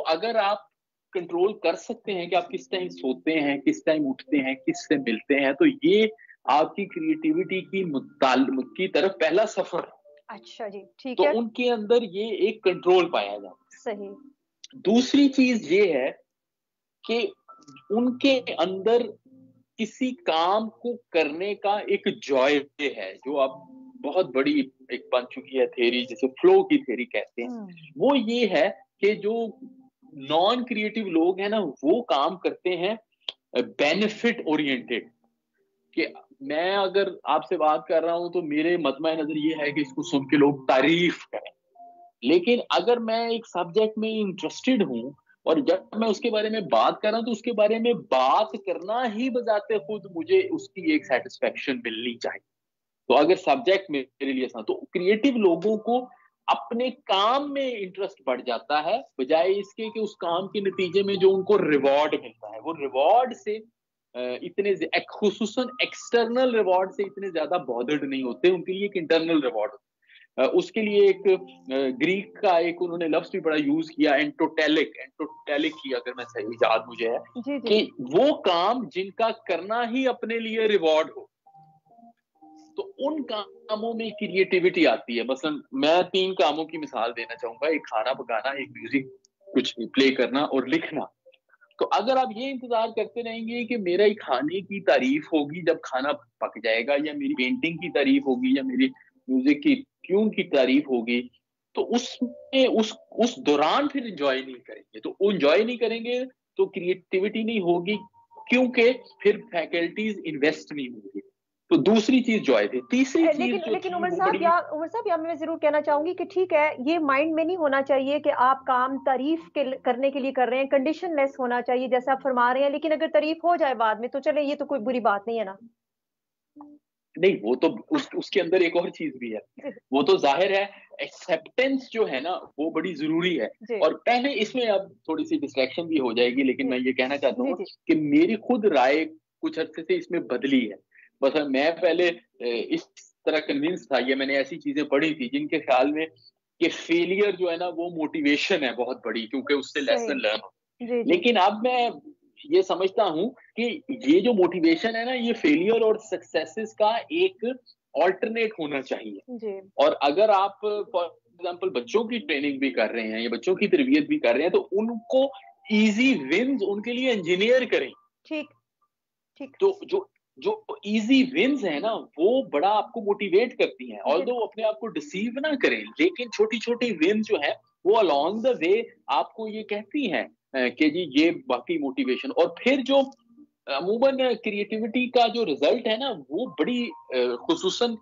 अगर आप कंट्रोल कर सकते हैं कि आप किस टाइम सोते हैं, किस टाइम उठते हैं, किससे मिलते हैं, तो ये आपकी क्रिएटिविटी की तरफ पहला सफर है। अच्छा जी, ठीक तो है। उनके अंदर ये एक कंट्रोल पाया जाता सही। है। दूसरी चीज ये है कि उनके अंदर किसी काम को करने का एक जॉय है, जो अब बहुत बड़ी एक बन चुकी है थ्योरी, जिसे फ्लो की थ्योरी कहते हैं। वो ये है कि जो नॉन क्रिएटिव लोग हैं ना, वो काम करते हैं बेनिफिट ओरिएंटेड। कि मैं अगर आपसे बात कर रहा हूं तो मेरे मद्मा नजर ये है कि इसको सुन के लोग तारीफ करें। लेकिन अगर मैं एक सब्जेक्ट में इंटरेस्टेड हूं और जब मैं उसके बारे में बात कर रहा हूं तो उसके बारे में बात करना ही बजाते खुद मुझे उसकी एक सेटिस्फेक्शन मिलनी चाहिए। तो अगर सब्जेक्ट मेरे लिए तो क्रिएटिव लोगों को अपने काम में इंटरेस्ट बढ़ जाता है, बजाय इसके कि उस काम के नतीजे में जो उनको रिवॉर्ड मिलता है, वो रिवॉर्ड से इतने खुसूसन एक्सटर्नल रिवॉर्ड से इतने ज्यादा बॉदर्ड नहीं होते। उनके लिए एक इंटरनल रिवॉर्ड होता है। उसके लिए एक ग्रीक का एक उन्होंने लफ्ज भी बड़ा यूज किया, एंटोटेलिक की, अगर मैं सही याद मुझे है, जी जी। कि वो काम जिनका करना ही अपने लिए रिवॉर्ड हो, तो उन कामों में क्रिएटिविटी आती है। मसलन मैं 3 कामों की मिसाल देना चाहूंगा, एक खाना पकाना, एक म्यूजिक कुछ प्ले करना और लिखना। तो अगर आप ये इंतजार करते रहेंगे कि मेरा ही खाने की तारीफ होगी जब खाना पक जाएगा, या मेरी पेंटिंग की तारीफ होगी, या मेरी म्यूजिक की ट्यून की तारीफ होगी, तो उसमें उस दौरान फिर एंजॉय नहीं करेंगे। तो एंजॉय नहीं करेंगे तो क्रिएटिविटी नहीं होगी, क्योंकि फिर फैकल्टीज इन्वेस्ट नहीं होंगी। तो दूसरी चीज जॉय थी। तीसरी चीज लेकिन जो लेकिन थी वो बड़ी, उमर साहब यहाँ मैं जरूर कहना चाहूंगी कि ठीक है, ये माइंड में नहीं होना चाहिए कि आप काम तारीफ करने के लिए कर रहे हैं, कंडीशन लेस होना चाहिए जैसे आप फरमा रहे हैं। लेकिन अगर तारीफ हो जाए बाद में तो चले, ये तो कोई बुरी बात नहीं है ना। नहीं वो तो उसके अंदर एक और चीज भी है, वो तो जाहिर है एक्सेप्टेंस जो है ना वो बड़ी जरूरी है। जी और पहले इसमें अब थोड़ी सी डिस्ट्रैक्शन भी हो जाएगी, लेकिन जी मैं ये कहना चाहता जी हूँ जी। कि मेरी खुद राय कुछ अर्से से इसमें बदली है। बस मैं पहले इस तरह कन्विंस था, ये मैंने ऐसी चीजें पढ़ी थी जिनके ख्याल में कि फेलियर जो है ना वो मोटिवेशन है बहुत बड़ी, क्योंकि उससे सही। लेसन लर्न हो। जी जी लेकिन अब मैं ये समझता हूं कि ये जो मोटिवेशन है ना, ये फेलियर और सक्सेसेस का एक ऑल्टरनेट होना चाहिए। जी। और अगर आप फॉर एग्जांपल बच्चों की ट्रेनिंग भी कर रहे हैं या बच्चों की तरबियत भी कर रहे हैं, तो उनको इजी विंस उनके लिए इंजीनियर करें। ठीक ठीक। तो जो जो इजी विंस है ना वो बड़ा आपको मोटिवेट करती हैं, ऑल्दो बिल्कुल। अपने आप को डिसीव ना करें, लेकिन छोटी छोटी विंस जो है वो अलोंग द वे आपको ये कहती हैं कि जी ये बाकी मोटिवेशन। और फिर जो अमूमन क्रिएटिविटी का जो रिजल्ट है ना वो बड़ी खुसूसन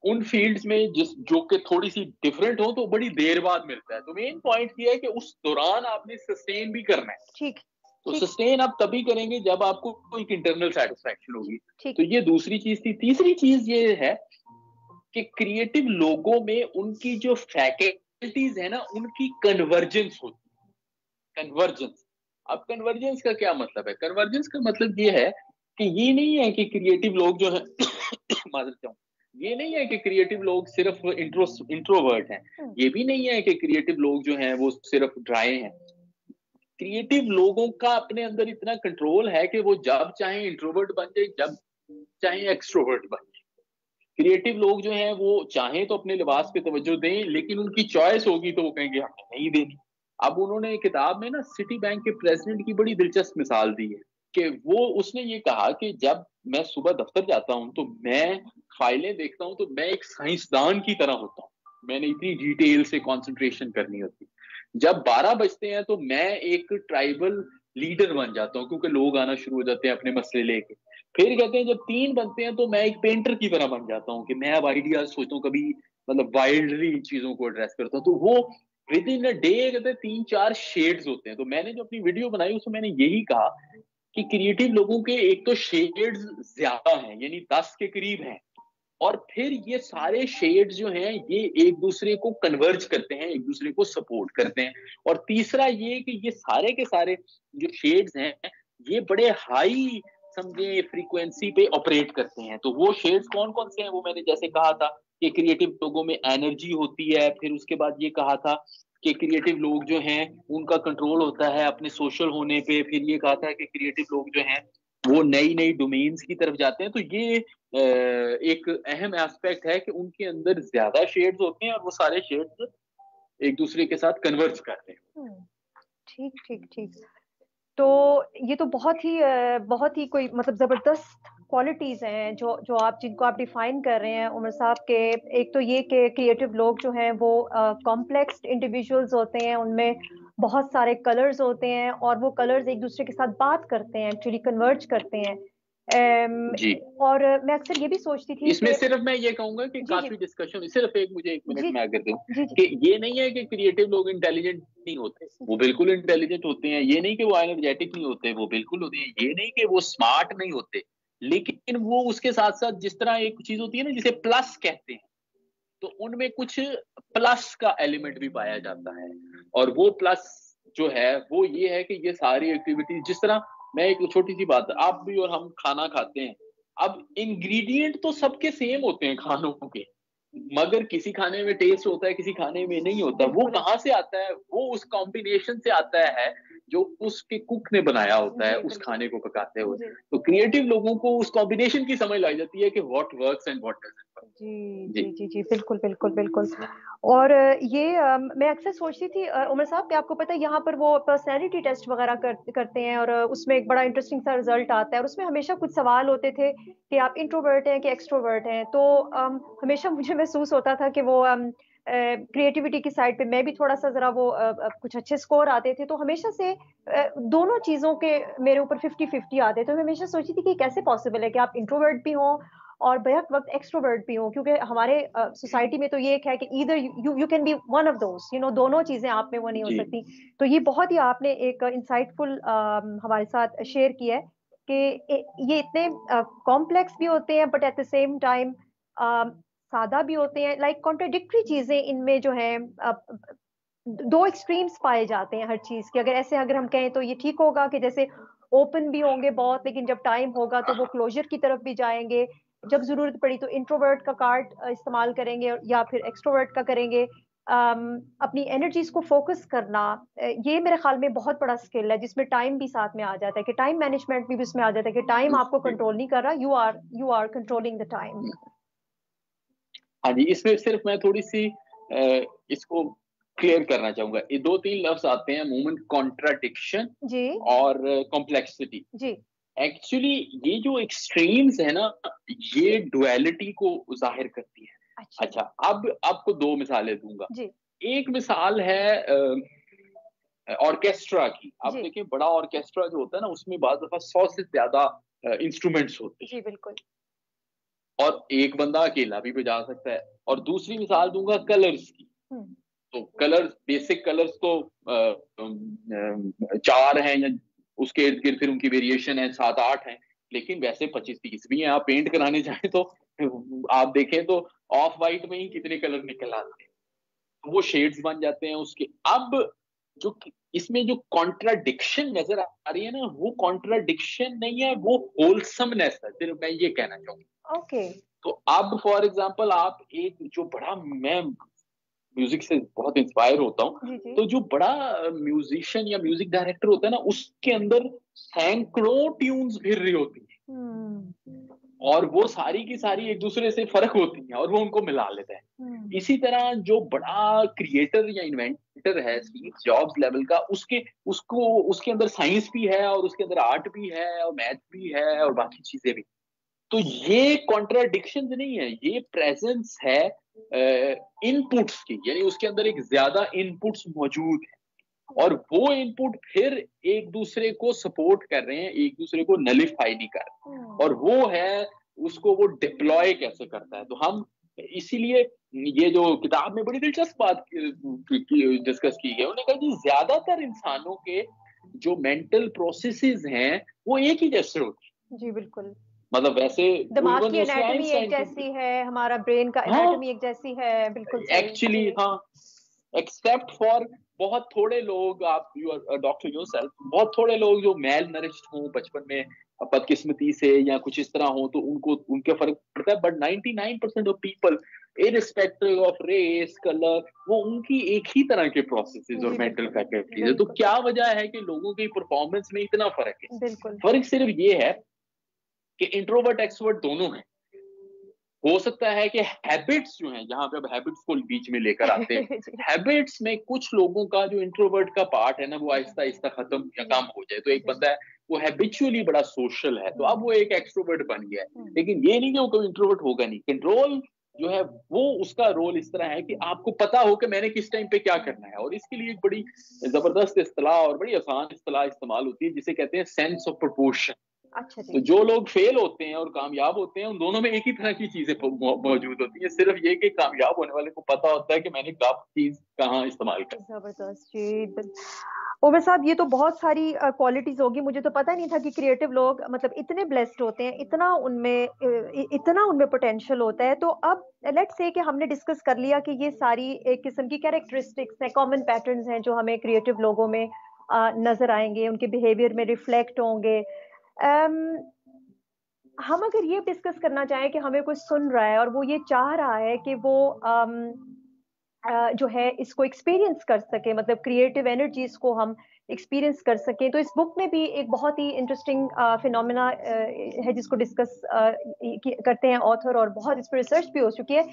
उन फील्ड्स में जिस जो कि थोड़ी सी डिफरेंट हो तो बड़ी देर बाद मिलता है। तो मेन पॉइंट ये है कि उस दौरान आपने सस्टेन भी करना है। ठीक तो ठीक सस्टेन आप तभी करेंगे जब आपको एक इंटरनल सेटिस्फैक्शन होगी। ठीक। तो ये दूसरी चीज थी। तीसरी चीज ये है कि क्रिएटिव लोगों में उनकी जो फैकल्टीज है ना उनकी कन्वर्जेंस होती है। कन्वर्जेंस, अब कन्वर्जेंस का क्या मतलब है? कन्वर्जेंस का मतलब ये है कि ये नहीं है कि क्रिएटिव लोग जो है माजरत चाहूं, ये नहीं है कि क्रिएटिव लोग सिर्फ इंट्रोवर्ट हैं। हम्म। ये भी नहीं है कि क्रिएटिव लोग जो हैं वो सिर्फ ड्राई हैं। क्रिएटिव लोगों का अपने अंदर इतना कंट्रोल है कि वो जब चाहे इंट्रोवर्ट बन जाए, जब चाहे एक्सट्रोवर्ट बन जाए। क्रिएटिव लोग जो हैं वो चाहे तो अपने लिबास पे तवज्जो दें, लेकिन उनकी चॉइस होगी तो वो कहेंगे हमें नहीं देनी। अब उन्होंने किताब में ना सिटी बैंक के प्रेसिडेंट की बड़ी दिलचस्प मिसाल दी है कि वो उसने ये कहा कि जब मैं सुबह दफ्तर जाता हूं तो मैं फाइलें देखता हूं तो मैं एक साइंसदान की तरह होता हूं, मैंने इतनी डिटेल से कंसंट्रेशन करनी होती। जब 12 बजते हैं तो मैं एक ट्राइबल लीडर बन जाता हूँ क्योंकि लोग आना शुरू हो जाते हैं अपने मसले लेके। फिर कहते हैं जब 3 बनते हैं तो मैं एक पेंटर की तरह बन जाता हूँ कि मैं अब आइडियाज सोचता हूँ, कभी मतलब वाइल्डली चीजों को एड्रेस करता हूँ। तो वो विद इन अ डे कहते हैं 3-4 शेड्स होते हैं। तो मैंने जो अपनी वीडियो बनाई उसमें मैंने यही कहा कि क्रिएटिव लोगों के एक तो शेड्स ज्यादा हैं, यानी 10 के करीब हैं, और फिर ये सारे शेड्स जो हैं ये एक दूसरे को कन्वर्ज करते हैं, एक दूसरे को सपोर्ट करते हैं। और तीसरा ये कि ये सारे के सारे जो शेड्स हैं ये बड़े हाई समझे फ्रीक्वेंसी पे ऑपरेट करते हैं। तो वो शेड्स कौन कौन से हैं वो मैंने जैसे कहा था कि क्रिएटिव लोगों में एनर्जी होती है। फिर उसके बाद ये कहा था कि क्रिएटिव लोग जो हैं उनका कंट्रोल होता है अपने सोशल होने पे। फिर ये कहा था कि क्रिएटिव लोग जो हैं वो नई नई डोमेन्स की तरफ जाते हैं। तो ये एक अहम एस्पेक्ट है कि उनके अंदर ज्यादा शेड्स होते हैं और वो सारे शेड्स एक दूसरे के साथ कन्वर्ज करते हैं। ठीक ठीक ठीक। तो ये तो बहुत ही कोई मतलब जबरदस्त क्वालिटीज हैं जो जो आप जिनको आप डिफाइन कर रहे हैं उमर साहब के। एक तो ये कि क्रिएटिव लोग जो हैं वो कॉम्प्लेक्स इंडिविजुअल्स होते हैं, उनमें बहुत सारे कलर्स होते हैं और वो कलर्स एक दूसरे के साथ बात करते हैं, एक्चुअली कन्वर्ज करते हैं। जी। और मैं अक्सर ये भी सोचती थी इसमें कि सिर्फ मैं ये कहूंगा कि जी जी काफी डिस्कशन, सिर्फ एक मुझे 1 मिनट जी में आगे दूं जी जी कि ये नहीं है कि क्रिएटिव लोग इंटेलिजेंट नहीं होते, वो बिल्कुल इंटेलिजेंट होते हैं। ये नहीं कि वो एनर्जेटिक नहीं होते, वो बिल्कुल होते हैं। ये नहीं कि वो स्मार्ट नहीं होते, लेकिन वो उसके साथ साथ जिस तरह एक चीज होती है ना जिसे प्लस कहते हैं, तो उनमें कुछ प्लस का एलिमेंट भी पाया जाता है। और वो प्लस जो है वो ये है कि ये सारी एक्टिविटीज, जिस तरह मैं एक छोटी सी बात, आप भी और हम खाना खाते हैं, अब इंग्रेडिएंट तो सबके सेम होते हैं खानों के, मगर किसी खाने में टेस्ट होता है, किसी खाने में नहीं होता। वो बिल्कुल कहाँ से आता है? वो उस कॉम्बिनेशन से आता है जो उसके कुक ने बनाया होता है जी उस बिल्कुल खाने को पकाते हुए। जी तो क्रिएटिव लोगों को उस कॉम्बिनेशन की समझ लाई जाती है कि what works and what doesn't work. जी जी। जी जी जी बिल्कुल बिल्कुल बिल्कुल। और ये मैं अक्सर सोचती थी उमर साहब कि आपको पता है यहाँ पर वो पर्सनैलिटी टेस्ट वगैरह करते हैं और उसमें एक बड़ा इंटरेस्टिंग सा रिजल्ट आता है और उसमें हमेशा कुछ सवाल होते थे कि आप इंट्रोवर्ट हैं कि एक्सट्रोवर्ट हैं। तो हमेशा मुझे महसूस होता था कि वो क्रिएटिविटी की साइड पे मैं भी थोड़ा सा जरा वो कुछ अच्छे स्कोर आते थे। तो हमेशा से दोनों चीजों के मेरे ऊपर 50-50 आते। तो मैं हमेशा सोचती थी कि कैसे पॉसिबल है कि आप इंट्रोवर्ट भी हों और बैक वक्त एक्सट्रोवर्ट भी हो, क्योंकि हमारे सोसाइटी में तो ये एक है कि either you can be one of those, you know, दोनों चीजें आप में वो नहीं हो जी। सकती। तो ये बहुत ही आपने एक इंसाइटफुल हमारे साथ शेयर किया है कि ये इतने कॉम्प्लेक्स भी होते हैं but at the same time सादा भी होते हैं। लाइक कॉन्ट्राडिक्टरी चीजें इनमें जो है दो एक्सट्रीम्स पाए जाते हैं हर चीज के। अगर ऐसे अगर हम कहें तो ये ठीक होगा कि जैसे ओपन भी होंगे बहुत, लेकिन जब टाइम होगा तो वो क्लोजर की तरफ भी जाएंगे, जब जरूरत पड़ी तो इंट्रोवर्ट का कार्ड इस्तेमाल करेंगे या फिर एक्सट्रोवर्ट का करेंगे। अपनी एनर्जीज को फोकस करना, ये मेरे ख्याल में बहुत बड़ा स्किल है जिसमें टाइम भी साथ में आ जाता है कि टाइम मैनेजमेंट भी उसमें आ जाता है कि टाइम आपको कंट्रोल नहीं कर रहा, you are controlling the time. हाँ जी, इसमें सिर्फ मैं थोड़ी सी इसको क्लियर करना चाहूंगा। ये 2-3 लफ्ज आते हैं मूवमेंट, कॉन्ट्राडिक्शन जी और कॉम्प्लेक्सिटी। जी एक्चुअली ये जो एक्सट्रीम्स है ना, ये डुअलिटी को जाहिर करती है। अच्छा अच्छा, अब आपको 2 मिसालें दूंगा। जी एक मिसाल है ऑर्केस्ट्रा की। आप जी देखिए बड़ा ऑर्केस्ट्रा जो होता है ना उसमें बाज़ दफा 100 से ज्यादा इंस्ट्रूमेंट्स होते हैं जी बिल्कुल और एक बंदा अकेला भी बजा सकता है। और दूसरी मिसाल दूंगा कलर्स की। हम्म तो कलर्स, बेसिक कलर्स तो 4 हैं, या उसके इर्द गिर्द फिर उनकी वेरिएशन है 7-8 हैं, लेकिन वैसे 25-30 भी हैं। आप पेंट कराने जाए तो आप देखें तो ऑफ वाइट में ही कितने कलर निकल आते हैं, वो शेड्स बन जाते हैं उसके। अब जो इसमें जो कॉन्ट्राडिक्शन नजर आ रही है ना, वो कॉन्ट्राडिक्शन नहीं है, वो होलसमनेस है, सिर्फ मैं ये कहना चाहूंगा। ओके तो अब फॉर एग्जांपल आप एक जो बड़ा, मैं म्यूजिक से बहुत इंस्पायर होता हूँ। तो जो बड़ा म्यूजिशियन या म्यूजिक डायरेक्टर होता है ना, उसके अंदर सैकड़ों ट्यून्स फिर रही होती हैं और वो सारी की सारी एक दूसरे से फर्क होती हैं और वो उनको मिला लेता है। इसी तरह जो बड़ा क्रिएटर या इन्वेंटर है स्टीव जॉब्स लेवल का, उसके अंदर साइंस भी है और उसके अंदर आर्ट भी है और मैथ भी है और बाकी चीजें भी। तो ये कॉन्ट्राडिक्शन नहीं है, ये प्रेजेंस है इनपुट्स की, यानी उसके अंदर एक ज्यादा इनपुट्स मौजूद है और वो इनपुट फिर एक दूसरे को सपोर्ट कर रहे हैं, एक दूसरे को नलिफाई नहीं कर रहे, और वो है उसको वो डिप्लॉय कैसे करता है। तो हम इसीलिए ये जो किताब में बड़ी दिलचस्प बात डिस्कस की गई, उन्होंने कहा कि ज्यादातर इंसानों के जो मेंटल प्रोसेसेस हैं वो एक ही जैसे होते हैं। जी बिल्कुल, मतलब वैसे दिमाग की एनाटॉमी एक जैसी है, हमारा ब्रेन का एनाटॉमी एक जैसी है, बिल्कुल एक्चुअली हाँ, एक्सेप्ट फॉर बहुत थोड़े लोग, आप यू आर डॉक्टर योरसेल्फ, बहुत थोड़े लोग जो मेल नरिश्ड हों बचपन में बदकिस्मती से या कुछ इस तरह हो तो उनको उनके फर्क पड़ता है, but 99% of people irrespective of race colour वो उनकी एक ही तरह के प्रोसेसेस और मेंटल फैकल्टीज है। तो क्या वजह है कि लोगों की परफॉर्मेंस में इतना फर्क है? फर्क सिर्फ ये है कि इंट्रोवर्ट एक्सट्रोवर्ट दोनों हैं। हो सकता है कि हैबिट्स जो हैं, जहां पे अब हैबिट्स को बीच में लेकर आते हैं हैबिट्स में कुछ लोगों का जो इंट्रोवर्ट का पार्ट है ना वो आहिस्ता आहिस्ता खत्म या कम हो जाए। तो एक बंदा है वो हैबिचुअली बड़ा सोशल है तो अब वो एक एक्सट्रोवर्ट बन गया है, लेकिन ये नहीं कि वो कभी इंट्रोवर्ट होगा नहीं। कंट्रोल जो है वो उसका रोल इस तरह है कि आपको पता हो कि मैंने किस टाइम पे क्या करना है, और इसके लिए एक बड़ी जबरदस्त इस्तेलाह और बड़ी आसान इस्तेलाह इस्तेमाल होती है जिसे कहते हैं सेंस ऑफ प्रोपोर्शन। अच्छा, तो जो लोग फेल होते हैं और कामयाब होते हैं उन दोनों में एक ही तरह की चीजें मौजूद होती है, सिर्फ ये कि कामयाब होने वाले को पता होता है कि मैंने कब चीज कहाँ इस्तेमाल कर। जबरदस्त जी। ओवर साहब, ये तो बहुत सारी क्वालिटीज होगी, मुझे तो पता नहीं था कि क्रिएटिव लोग मतलब इतने ब्लेस्ड होते हैं, इतना उनमें पोटेंशियल होता है। तो अब लेट्स से कि हमने डिस्कस कर लिया कि ये सारी एक किस्म की कैरेक्टरिस्टिक्स हैं, कॉमन पैटर्न्स हैं जो हमें क्रिएटिव लोगों में नजर आएंगे, उनके बिहेवियर में रिफ्लेक्ट होंगे। हम अगर ये डिस्कस करना चाहें कि हमें कोई सुन रहा है और वो ये चाह रहा है कि वो जो है इसको एक्सपीरियंस कर सके, मतलब क्रिएटिव एनर्जीज को हम एक्सपीरियंस कर सकें, तो इस बुक में भी एक बहुत ही इंटरेस्टिंग फिनोमेना है जिसको डिस्कस करते हैं ऑथर, और बहुत इस पर रिसर्च भी हो चुकी है।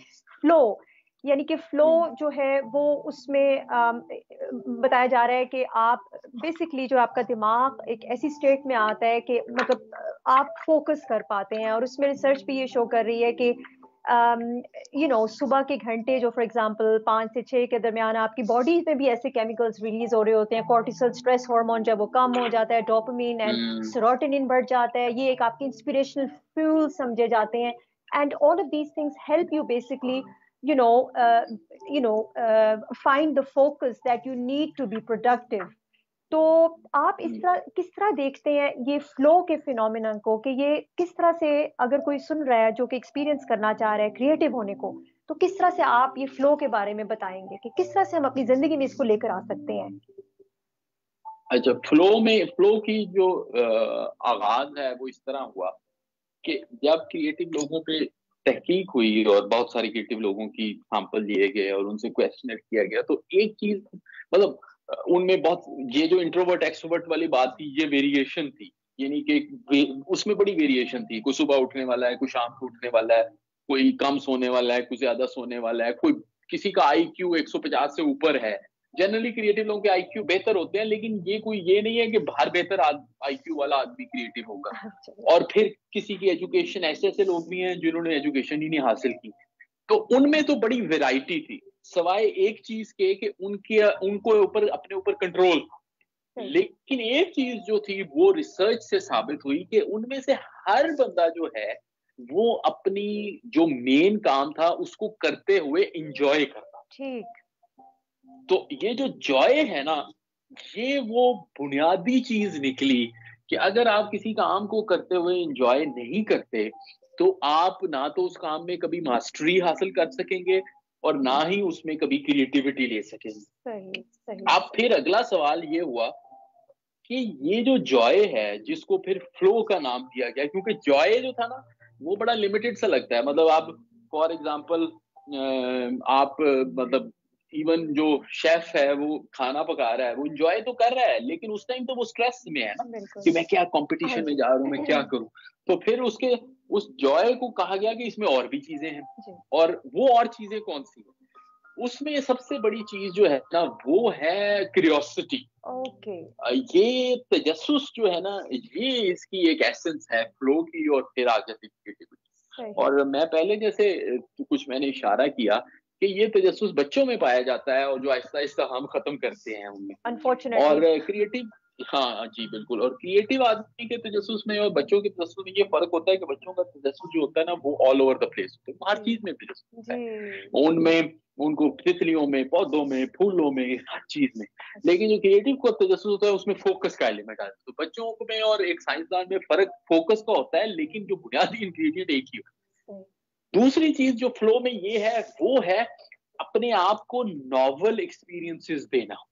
फ्लो, यानी कि फ्लो जो है वो उसमें बताया जा रहा है कि आप बेसिकली जो आपका दिमाग एक ऐसी स्टेट में आता है कि मतलब आप फोकस कर पाते हैं, और उसमें रिसर्च भी ये शो कर रही है कि सुबह के घंटे जो फॉर एग्जांपल 5 से 6 के दरमियान आपकी बॉडी में भी ऐसे केमिकल्स रिलीज हो रहे होते हैं, कॉर्टिसोल स्ट्रेस हार्मोन जब वो कम हो जाता है, डोपामिन एंड सेरोटोनिन बढ़ जाता है, ये एक आपकी इंस्पिरेशनल फ्यूल समझे जाते हैं, and all of these things help you basically find the focus that you need to be productive. तो आप किस तरह देखते हैं ये फ्लो के फिनोमिनन को, कि ये किस तरह से अगर कोई सुन रहा है जो कि एक्सपीरियंस करना चाह रहा है क्रिएटिव होने को, तो किस तरह से आप ये फ्लो के बारे में बताएंगे कि किस तरह से हम अपनी जिंदगी में इसको लेकर आ सकते हैं? अच्छा, फ्लो की जो आगाज है वो इस तरह हुआ कि जब क्रिएटिव लोगों पे तहकीक हुई और बहुत सारे क्रिएटिव लोगों की सैंपल लिए गए और उनसे क्वेश्चनेट किया गया, तो एक चीज मतलब उनमें बहुत ये जो इंट्रोवर्ट एक्सट्रोवर्ट वाली बात थी ये वेरिएशन थी, यानी कि उसमें बड़ी वेरिएशन थी। कोई सुबह उठने वाला है, कोई शाम को उठने वाला है, कोई कम सोने वाला है, कोई ज्यादा सोने वाला है, कोई किसी का IQ 150 से ऊपर है। जनरली क्रिएटिव लोगों के IQ बेहतर होते हैं, लेकिन ये नहीं है कि बाहर बेहतर IQ वाला आदमी क्रिएटिव होगा। और फिर किसी की एजुकेशन, ऐसे ऐसे लोग भी हैं जिन्होंने एजुकेशन ही नहीं हासिल की, तो उनमें तो बड़ी वैरायटी थी, सवाए एक चीज के कि उनको अपने ऊपर कंट्रोल। लेकिन एक चीज जो थी वो रिसर्च से साबित हुई कि उनमें से हर बंदा जो है वो अपनी जो मेन काम था उसको करते हुए एंजॉय करता। ठीक। तो ये जो जॉय है ना, ये वो बुनियादी चीज निकली कि अगर आप किसी काम को करते हुए एंजॉय नहीं करते तो आप ना तो उस काम में कभी मास्टरी हासिल कर सकेंगे और ना ही उसमें कभी क्रिएटिविटी ले सकेंगे। सही, सही। अब फिर अगला सवाल ये हुआ कि ये जो जॉय है जिसको फिर फ्लो का नाम दिया गया, क्योंकि जॉय जो था ना वो बड़ा लिमिटेड सा लगता है। मतलब आप फॉर एग्जाम्पल आप मतलब इवन जो शेफ है वो खाना पका रहा है, वो एंजॉय तो कर रहा है, लेकिन उस टाइम तो वो स्ट्रेस में है ना कि मैं क्या कंपटीशन में जा रहा हूँ, मैं क्या करूँ। तो फिर उसके उस जॉय को कहा गया कि इसमें और भी चीजें हैं, और वो और चीजें कौन सी है? उसमें सबसे बड़ी चीज जो है ना वो है क्यूरियोसिटी। ओके। ये तजस्सुस जो है ना, ये इसकी एक एसेंस है फ्लो की, और फिर आ जाती क्रिएटिविटी। और मैं पहले जैसे कुछ मैंने इशारा किया कि ये तजस्सुस बच्चों में पाया जाता है, और जो आहिस्ता आहिस्ता हम खत्म करते हैं उनमें, अनफॉर्चुनेटली। और क्रिएटिव, हाँ जी बिल्कुल, और क्रिएटिव आदमी के तजस्सुस में और बच्चों के तजस्सुस में ये फर्क होता है कि बच्चों का तजस्सुस जो होता है ना वो ऑल ओवर द प्लेस होता है, हर चीज में तजस्सुस होता है उनमें, उनको तितलियों में, पौधों में, फूलों में, हर चीज में। लेकिन जो क्रिएटिव को तजस्सुस होता है उसमें फोकस का एलिमेंट आता है। तो बच्चों में और एक साइंसदान में फर्क फोकस का होता है, लेकिन जो बुनियादी इंग्रेडिएंट एक ही होता है। दूसरी चीज जो फ्लो में ये है वो है अपने आप को नॉवल एक्सपीरियंसेस देना,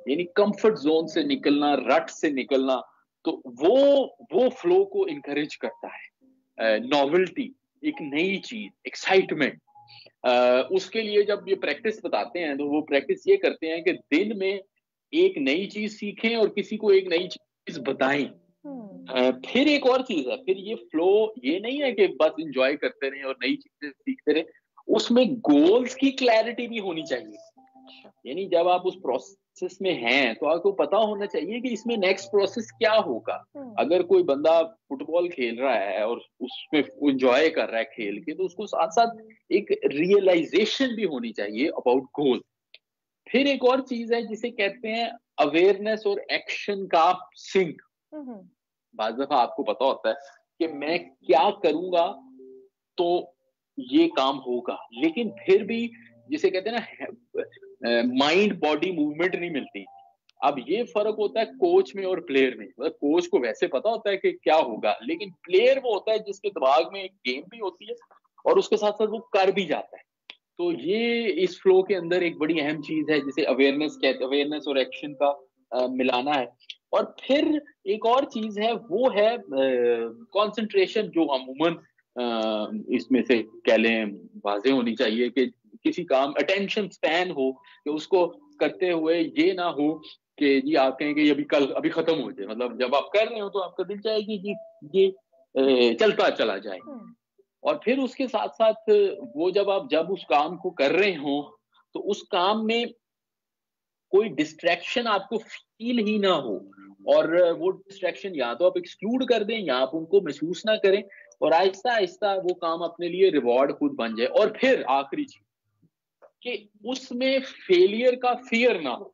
यानी कंफर्ट जोन से निकलना, रट से निकलना। तो वो फ्लो को इनकरेज करता है, नॉवेल्टी, एक नई चीज, एक्साइटमेंट। उसके लिए जब ये प्रैक्टिस बताते हैं तो वो प्रैक्टिस ये करते हैं कि दिन में एक नई चीज सीखें और किसी को एक नई चीज बताएं। फिर एक और चीज है, फिर ये फ्लो ये नहीं है कि बस इंजॉय करते रहें और नई चीजें सीखते रहें, उसमें गोल्स की क्लैरिटी भी होनी चाहिए। यानी जब आप उस प्रोसेस में हैं तो आपको पता होना चाहिए कि इसमें नेक्स्ट प्रोसेस क्या होगा। अगर कोई बंदा फुटबॉल खेल रहा है और उसमें एंजॉय कर रहा है खेल के, तो उसको साथ साथ एक रियलाइजेशन भी होनी चाहिए अबाउट गोल। फिर एक और चीज है जिसे कहते हैं अवेयरनेस और एक्शन का सिंक। बाज़ दफा आपको पता होता है कि मैं क्या करूंगा तो ये काम होगा, लेकिन फिर भी जिसे कहते हैं ना माइंड बॉडी मूवमेंट नहीं मिलती। अब ये फर्क होता है कोच में और प्लेयर में। मतलब कोच को वैसे पता होता है कि क्या होगा, लेकिन प्लेयर वो होता है जिसके दिमाग में एक गेम भी होती है और उसके साथ साथ वो कर भी जाता है। तो ये इस फ्लो के अंदर एक बड़ी अहम चीज है जिसे अवेयरनेस कहते हैं, अवेयरनेस और एक्शन का मिलाना है। और फिर एक और चीज है वो है कंसंट्रेशन, जो अमूमन इसमें से कह लें वाजे होनी चाहिए कि किसी काम अटेंशन स्पैन हो, कि उसको करते हुए ये ना हो कि जी आप कहें कि अभी कल अभी खत्म हो जाए। मतलब जब आप कर रहे हो तो आपका दिल चाहेगी कि ये चलता चला जाए। और फिर उसके साथ साथ वो जब उस काम को कर रहे हो तो उस काम में कोई डिस्ट्रैक्शन आपको फील ही ना हो, और वो डिस्ट्रैक्शन या तो आप एक्सक्लूड कर दें या आप उनको महसूस ना करें, और आहिस्ता आहिस्ता वो काम अपने लिए रिवॉर्ड खुद बन जाए। और फिर आखिरी चीज कि उसमें फेलियर का फियर ना हो।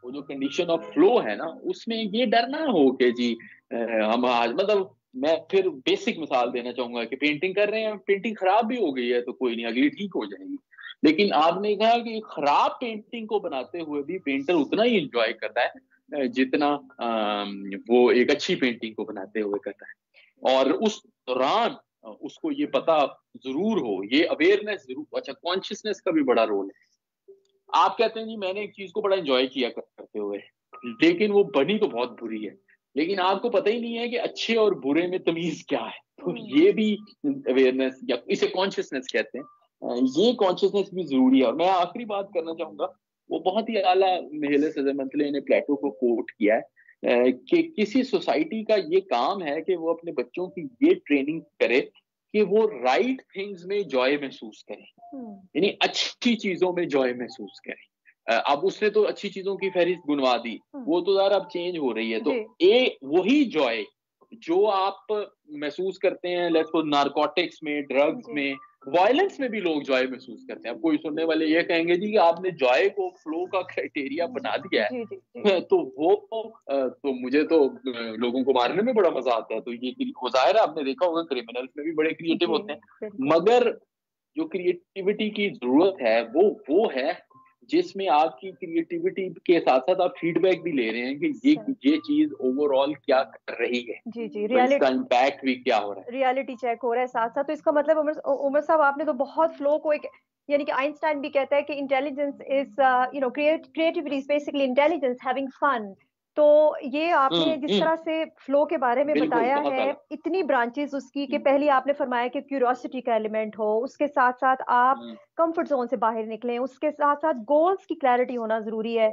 वो जो कंडीशन ऑफ फ्लो है ना उसमें ये डर ना हो कि जी हम आज, मतलब मैं फिर बेसिक मिसाल देना चाहूंगा कि पेंटिंग कर रहे हैं, पेंटिंग खराब भी हो गई है तो कोई नहीं, अगली ठीक हो जाएगी। लेकिन आपने कहा कि खराब पेंटिंग को बनाते हुए भी पेंटर उतना ही एंजॉय करता है जितना वो एक अच्छी पेंटिंग को बनाते हुए करता है। और उस दौरान उसको ये पता जरूर हो, ये अवेयरनेस जरूर, अच्छा कॉन्शियसनेस का भी बड़ा रोल है। आप कहते हैं जी मैंने एक चीज को बड़ा एंजॉय किया करते हुए, लेकिन वो बनी तो बहुत बुरी है, लेकिन आपको पता ही नहीं है कि अच्छे और बुरे में तमीज क्या है। तो ये भी अवेयरनेस या इसे कॉन्शियसनेस कहते हैं, ये कॉन्शियसनेस भी जरूरी है। और मैं आखिरी बात करना चाहूंगा, वो बहुत ही आला मेहले सजमंतले ने प्लेटो को कोट किया है कि किसी सोसाइटी का ये काम है कि वो अपने बच्चों की ये ट्रेनिंग करे कि वो राइट थिंग्स में जॉय महसूस करें, यानी अच्छी चीजों में जॉय महसूस करें। अब उसने तो अच्छी चीजों की फहरिस्त गुनवा दी, वो तो यार अब चेंज हो रही है। तो वही जॉय जो आप महसूस करते हैं लेट्स सपोज नारकोटिक्स में, ड्रग्स में, वायलेंस में भी लोग जॉय महसूस करते हैं। अब कोई सुनने वाले ये कहेंगे जी कि आपने जॉय को फ्लो का क्राइटेरिया बना दिया है तो वो तो मुझे तो लोगों को मारने में बड़ा मजा आता है। तो ये जाहिर है आपने देखा होगा क्रिमिनल्स में भी बड़े क्रिएटिव होते हैं, मगर जो क्रिएटिविटी की जरूरत है वो है जिसमें आपकी क्रिएटिविटी के साथ साथ आप फीडबैक भी ले रहे हैं कि ये चीज ओवरऑल क्या कर रही है, जी जी, तो इसका इम्पैक्ट भी क्या हो रहा है, रियलिटी चेक हो रहा है साथ साथ। तो इसका मतलब उमर साहब आपने तो बहुत फ्लो को एक, यानी कि आइंस्टाइन भी कहता है कि intelligence is creativity is basically intelligence having fun. तो ये आपने जिस तरह से फ्लो के बारे में बताया है, इतनी ब्रांचेस उसकी कि पहली आपने फरमाया कि क्यूरियोसिटी का एलिमेंट हो, उसके साथ साथ आप कंफर्ट जोन से बाहर निकलें, उसके साथ साथ गोल्स की क्लैरिटी होना जरूरी है।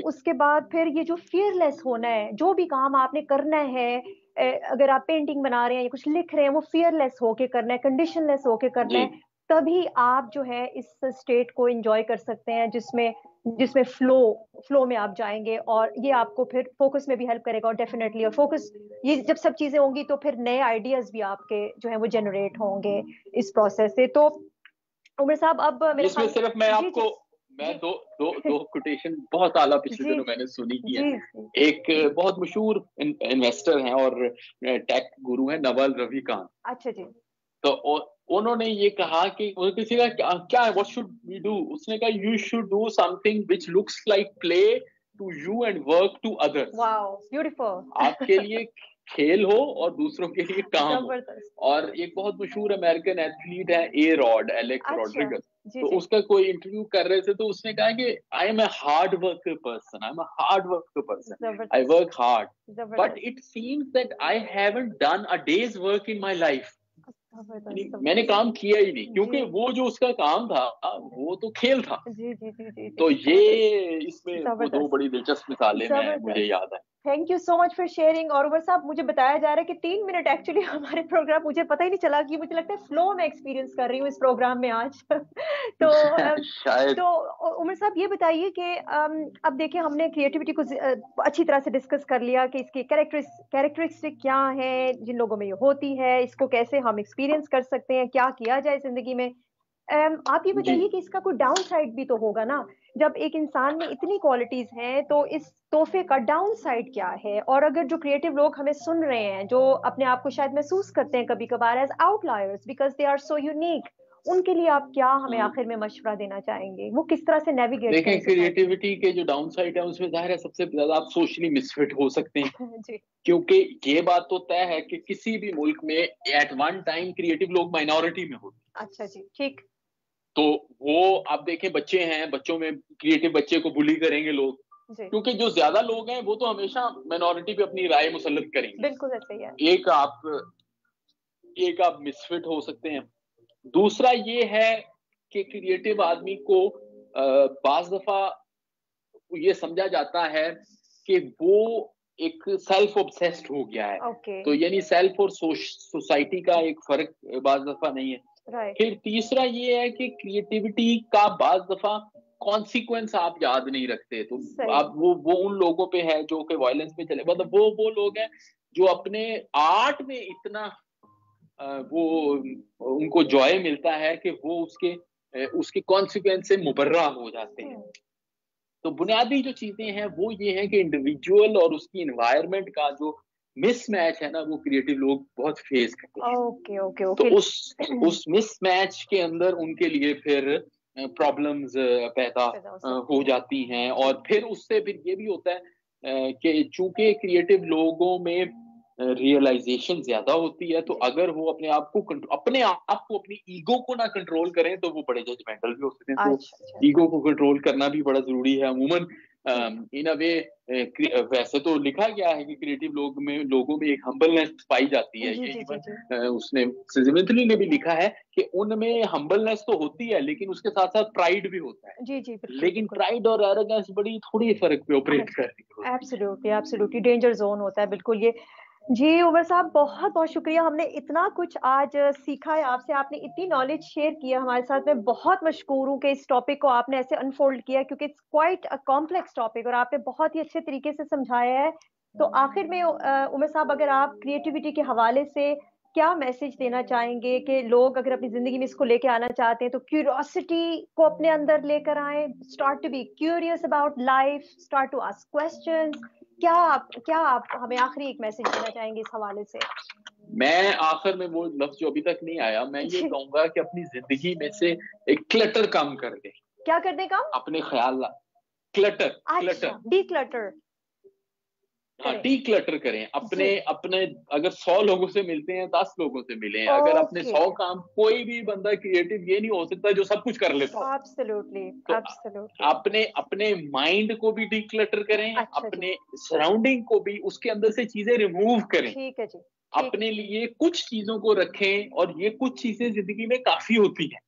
उसके बाद फिर ये जो फियरलेस होना है, जो भी काम आपने करना है, अगर आप पेंटिंग बना रहे हैं या कुछ लिख रहे हैं, वो फियरलेस होके करना है, कंडीशनलेस होके करना है, तभी आप जो है इस स्टेट को एंजॉय कर सकते हैं जिसमें जिसमें फ्लो में आप जाएंगे, और ये आपको फिर फोकस में भी हेल्प करेगा। और डेफिनेटली, और फोकस, ये जब सब चीजें होंगी तो फिर नए आइडियाज भी आपके जो है वो जनरेट होंगे इस प्रोसेस से। तो उमर साहब, अब मेरे इसमें सिर्फ मैं आपको मैं जी, दो दो दो कोटेशन बहुत आला पिछले दिनों मैंने सुनी की है। एक बहुत मशहूर इन्वेस्टर हैं और टेक गुरु हैं, नवल रविकांत। अच्छा जी। तो उन्होंने ये कहा कि किसी का क्या है, व्हाट शुड वी डू, उसने कहा you should do something which looks like play to you and work to others. Wow, beautiful. आपके लिए खेल हो और दूसरों के लिए काम हो। और एक बहुत मशहूर अमेरिकन एथलीट है ए रॉड, एलेक्स रॉड्रिगस, तो उसका कोई इंटरव्यू कर रहे थे तो उसने कहा कि I am a hard worker person, I am a hard worker person, I work hard, but it seems that I haven't done a days work in my life. मैंने काम किया ही नहीं, क्योंकि वो जो उसका काम था वो तो खेल था। तो ये इसमें वो दो बड़ी दिलचस्प मिसालें मुझे याद है। Thank you so much for sharing. और उमर साहब, मुझे बताया जा रहा है कि 3 मिनट एक्चुअली हमारे प्रोग्राम, मुझे पता ही नहीं चला, कि मुझे लगता है फ्लो में एक्सपीरियंस कर रही हूँ इस प्रोग्राम में आज। तो शायद। तो उमर साहब, ये बताइए कि अब देखिए, हमने क्रिएटिविटी को अच्छी तरह से डिस्कस कर लिया कि इसकी कैरेक्टरिस्टिक क्या है, जिन लोगों में ये होती है, इसको कैसे हम एक्सपीरियंस कर सकते हैं, क्या किया जाए जिंदगी में। आप ये बताइए कि इसका कोई डाउन साइड भी तो होगा ना। जब एक इंसान में इतनी क्वालिटीज हैं, तो इस तोहफे का डाउन साइड क्या है? और अगर जो क्रिएटिव लोग हमें सुन रहे हैं, जो अपने आप को शायद महसूस करते हैं कभी कभार as outliers because they are so unique, उनके लिए आप क्या हमें आखिर में मशवरा देना चाहेंगे? वो किस तरह से नेविगेट देखें, क्रिएटिविटी के जो डाउन साइड है उसमें जाहिर है सबसे ज्यादा आप सोशली मिसफिट हो सकते हैं। जी। क्योंकि ये बात तो तय है कि किसी भी मुल्क में एट वन टाइम क्रिएटिव लोग माइनॉरिटी में होते हैं। अच्छा जी, ठीक। तो वो आप देखें, बच्चे हैं, बच्चों में क्रिएटिव बच्चे को बुली करेंगे लोग, क्योंकि जो ज्यादा लोग हैं वो तो हमेशा माइनॉरिटी पे अपनी राय मुसल्लत करेंगे। बिल्कुल ऐसे ही है। एक आप मिसफिट हो सकते हैं। दूसरा ये है कि क्रिएटिव आदमी को बाज दफा ये समझा जाता है कि वो एक सेल्फ ऑब्सेस्ड हो गया है। तो यानी सेल्फ और सोसाइटी का एक फर्क बाज दफा नहीं है। फिर तीसरा ये है कि क्रिएटिविटी का बाज दफा कॉन्सिक्वेंस आप याद नहीं रखते। तो आप वो उन लोगों पे है जो कि वायलेंस पे चले, मतलब वो लोग हैं जो अपने आर्ट में इतना वो उनको जॉय मिलता है कि वो उसके कॉन्सिक्वेंस से मुबर्रा हो जाते हैं। तो बुनियादी जो चीजें हैं वो ये है कि इंडिविजुअल और उसकी एनवायरनमेंट का जो मिसमैच है ना, वो क्रिएटिव लोग बहुत फेस करते हैं। तो उस मिसमैच के अंदर उनके लिए फिर प्रॉब्लम्स पैदा हो जाती हैं। और फिर उससे फिर ये भी होता है कि चूंकि क्रिएटिव लोगों में रियलाइजेशन ज्यादा होती है, तो अगर वो अपने आप को अपनी ईगो को ना कंट्रोल करें तो वो बड़े जजमेंटल भी हो सकते हैं। तो ईगो को कंट्रोल करना भी बड़ा जरूरी है। अमूमन इन अ वे वैसे तो लिखा गया है कि क्रिएटिव लोगों में एक हम्बलनेस पाई जाती है। ये उसने सिजिमिथली ने भी लिखा है कि उनमें हम्बलनेस तो होती है, लेकिन उसके साथ साथ प्राइड भी होता है। जी, लेकिन प्राइड और एरोगेंस बड़ी थोड़ी फर्क पे ऑपरेट करती है। एब्सोल्युटली डेंजर जोन होता है, बिल्कुल। ये जी उमर साहब, बहुत बहुत शुक्रिया। हमने इतना कुछ आज सीखा है आपसे, आपने इतनी नॉलेज शेयर की है हमारे साथ। मैं बहुत मशकूर हूँ कि इस टॉपिक को आपने ऐसे अनफोल्ड किया, क्योंकि it's quite a complex topic और आपने बहुत ही अच्छे तरीके से समझाया है। तो आखिर में उमर साहब, अगर आप क्रिएटिविटी के हवाले से क्या मैसेज देना चाहेंगे कि लोग अगर अपनी जिंदगी में इसको लेके आना चाहते हैं तो क्यूरियोसिटी को अपने अंदर लेकर आए, start to be curious about life, start to ask questions. क्या आप हमें आखिरी एक मैसेज देना चाहेंगे इस हवाले से? मैं आखिर में वो लफ्ज जो अभी तक नहीं आया, मैं ये कहूंगा कि अपनी जिंदगी में से एक क्लटर कम कर दे। क्या कर दे कम? अपने ख्याल क्लटर, अच्छा, डीक्लटर। हाँ, करें। डीक्लटर करें अपने जी। अपने। अगर 100 लोगों से मिलते हैं, 10 लोगों से मिलें। अगर अपने ओके। 100 काम, कोई भी बंदा क्रिएटिव ये नहीं हो सकता जो सब कुछ कर लेता हो। एब्सोल्युटली, तो एब्सोल्युटली। अपने अपने माइंड को भी डीक्लटर करें, अच्छा जी। अपने सराउंडिंग को भी, उसके अंदर से चीजें रिमूव करें। ठीक है जी। ठीक है। अपने लिए कुछ चीजों को रखें, और ये कुछ चीजें जिंदगी में काफी होती हैं।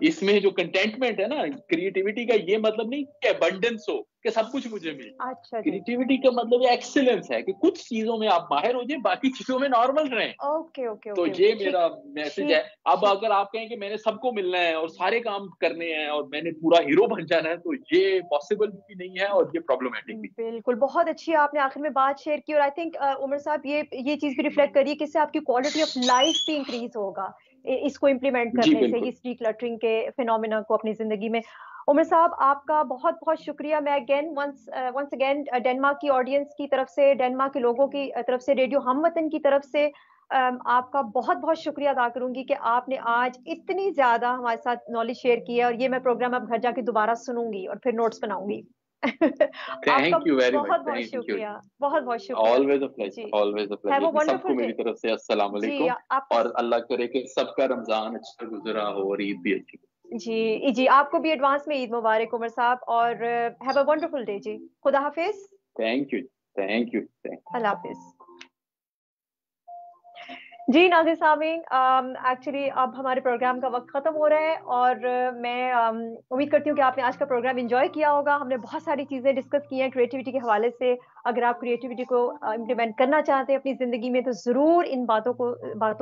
इसमें जो कंटेंटमेंट है ना, क्रिएटिविटी का ये मतलब नहीं कि अबंडेंस हो, कि सब कुछ मुझे मिले। अच्छा जी। क्रिएटिविटी का मतलब एक्सीलेंस है कि कुछ चीजों में आप माहिर हो जाए, बाकी चीजों में नॉर्मल रहें। ओके ओके तो ओके ओके। ये ठीक। मेरा मैसेज है। ठीक। अब ठीक। अगर आप कहें कि मैंने सबको मिलना है और सारे काम करने हैं और मैंने पूरा हीरो बन जाना है, तो ये पॉसिबल भी नहीं है और ये प्रॉब्लमेटिक भी। बिल्कुल, बहुत अच्छी आपने आखिर में बात शेयर की, और आई थिंक उमर साहब ये चीज़ भी रिफ्लेक्ट करिए कि इससे आपकी क्वालिटी ऑफ लाइफ भी इंक्रीज होगा इसको इम्प्लीमेंट जी करने से, बिल्कुल। इस डिक्लटरिंग के फिनोमेना को अपनी जिंदगी में। उमर साहब, आपका बहुत बहुत शुक्रिया। मैं अगेन वंस अगेन डेनमार्क की ऑडियंस की तरफ से, डेनमार्क के लोगों की तरफ से, रेडियो हमवतन की तरफ से आपका बहुत बहुत शुक्रिया अदा करूंगी कि आपने आज इतनी ज्यादा हमारे साथ नॉलेज शेयर की है, और ये मैं प्रोग्राम अब घर जाके दोबारा सुनूंगी और फिर नोट्स बनाऊंगी। आपका थैंक यू वेरी मच, बहुत बहुत थैंक यू। शुक्रिया। बहुत बहुत शुक्रिया। ऑलवेज अ जी। Pleasure, always a have pleasure a जी। सबको वंडरफुल डे। मेरी तरफ से अस्सलाम जी। वालेकुम। आपका। और अल्लाह करे कि सबका रमजान अच्छा गुजरा हो और ईद भी अच्छी। जी जी, आपको भी एडवांस में ईद मुबारक उमर साहब, और हैव अ वंडरफुल डे जी। खुदा हाफिज। Thank you, thank you, thank you. Allah हाफिज। जी नाज़रीन सामीन, एक्चुअली अब हमारे प्रोग्राम का वक्त ख़त्म हो रहा है, और मैं उम्मीद करती हूँ कि आपने आज का प्रोग्राम एंजॉय किया होगा। हमने बहुत सारी चीज़ें डिस्कस की हैं क्रिएटिविटी के हवाले से। अगर आप क्रिएटिविटी को इम्प्लीमेंट करना चाहते हैं अपनी ज़िंदगी में, तो ज़रूर इन बातों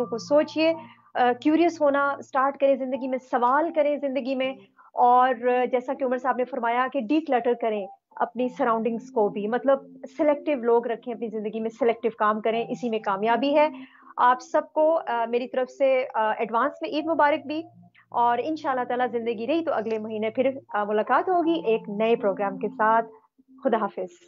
को सोचिए। क्यूरियस होना स्टार्ट करें ज़िंदगी में, सवाल करें ज़िंदगी में, और जैसा कि उमर साहब ने फरमाया कि डीक्लटर करें अपनी सराउंडिंग्स को भी, मतलब सिलेक्टिव लोग रखें अपनी ज़िंदगी में, सिलेक्टिव काम करें, इसी में कामयाबी है। आप सबको मेरी तरफ से एडवांस में ईद मुबारक भी, और इंशाल्लाह ताला जिंदगी रही तो अगले महीने फिर मुलाकात होगी एक नए प्रोग्राम के साथ। खुदा हाफिज।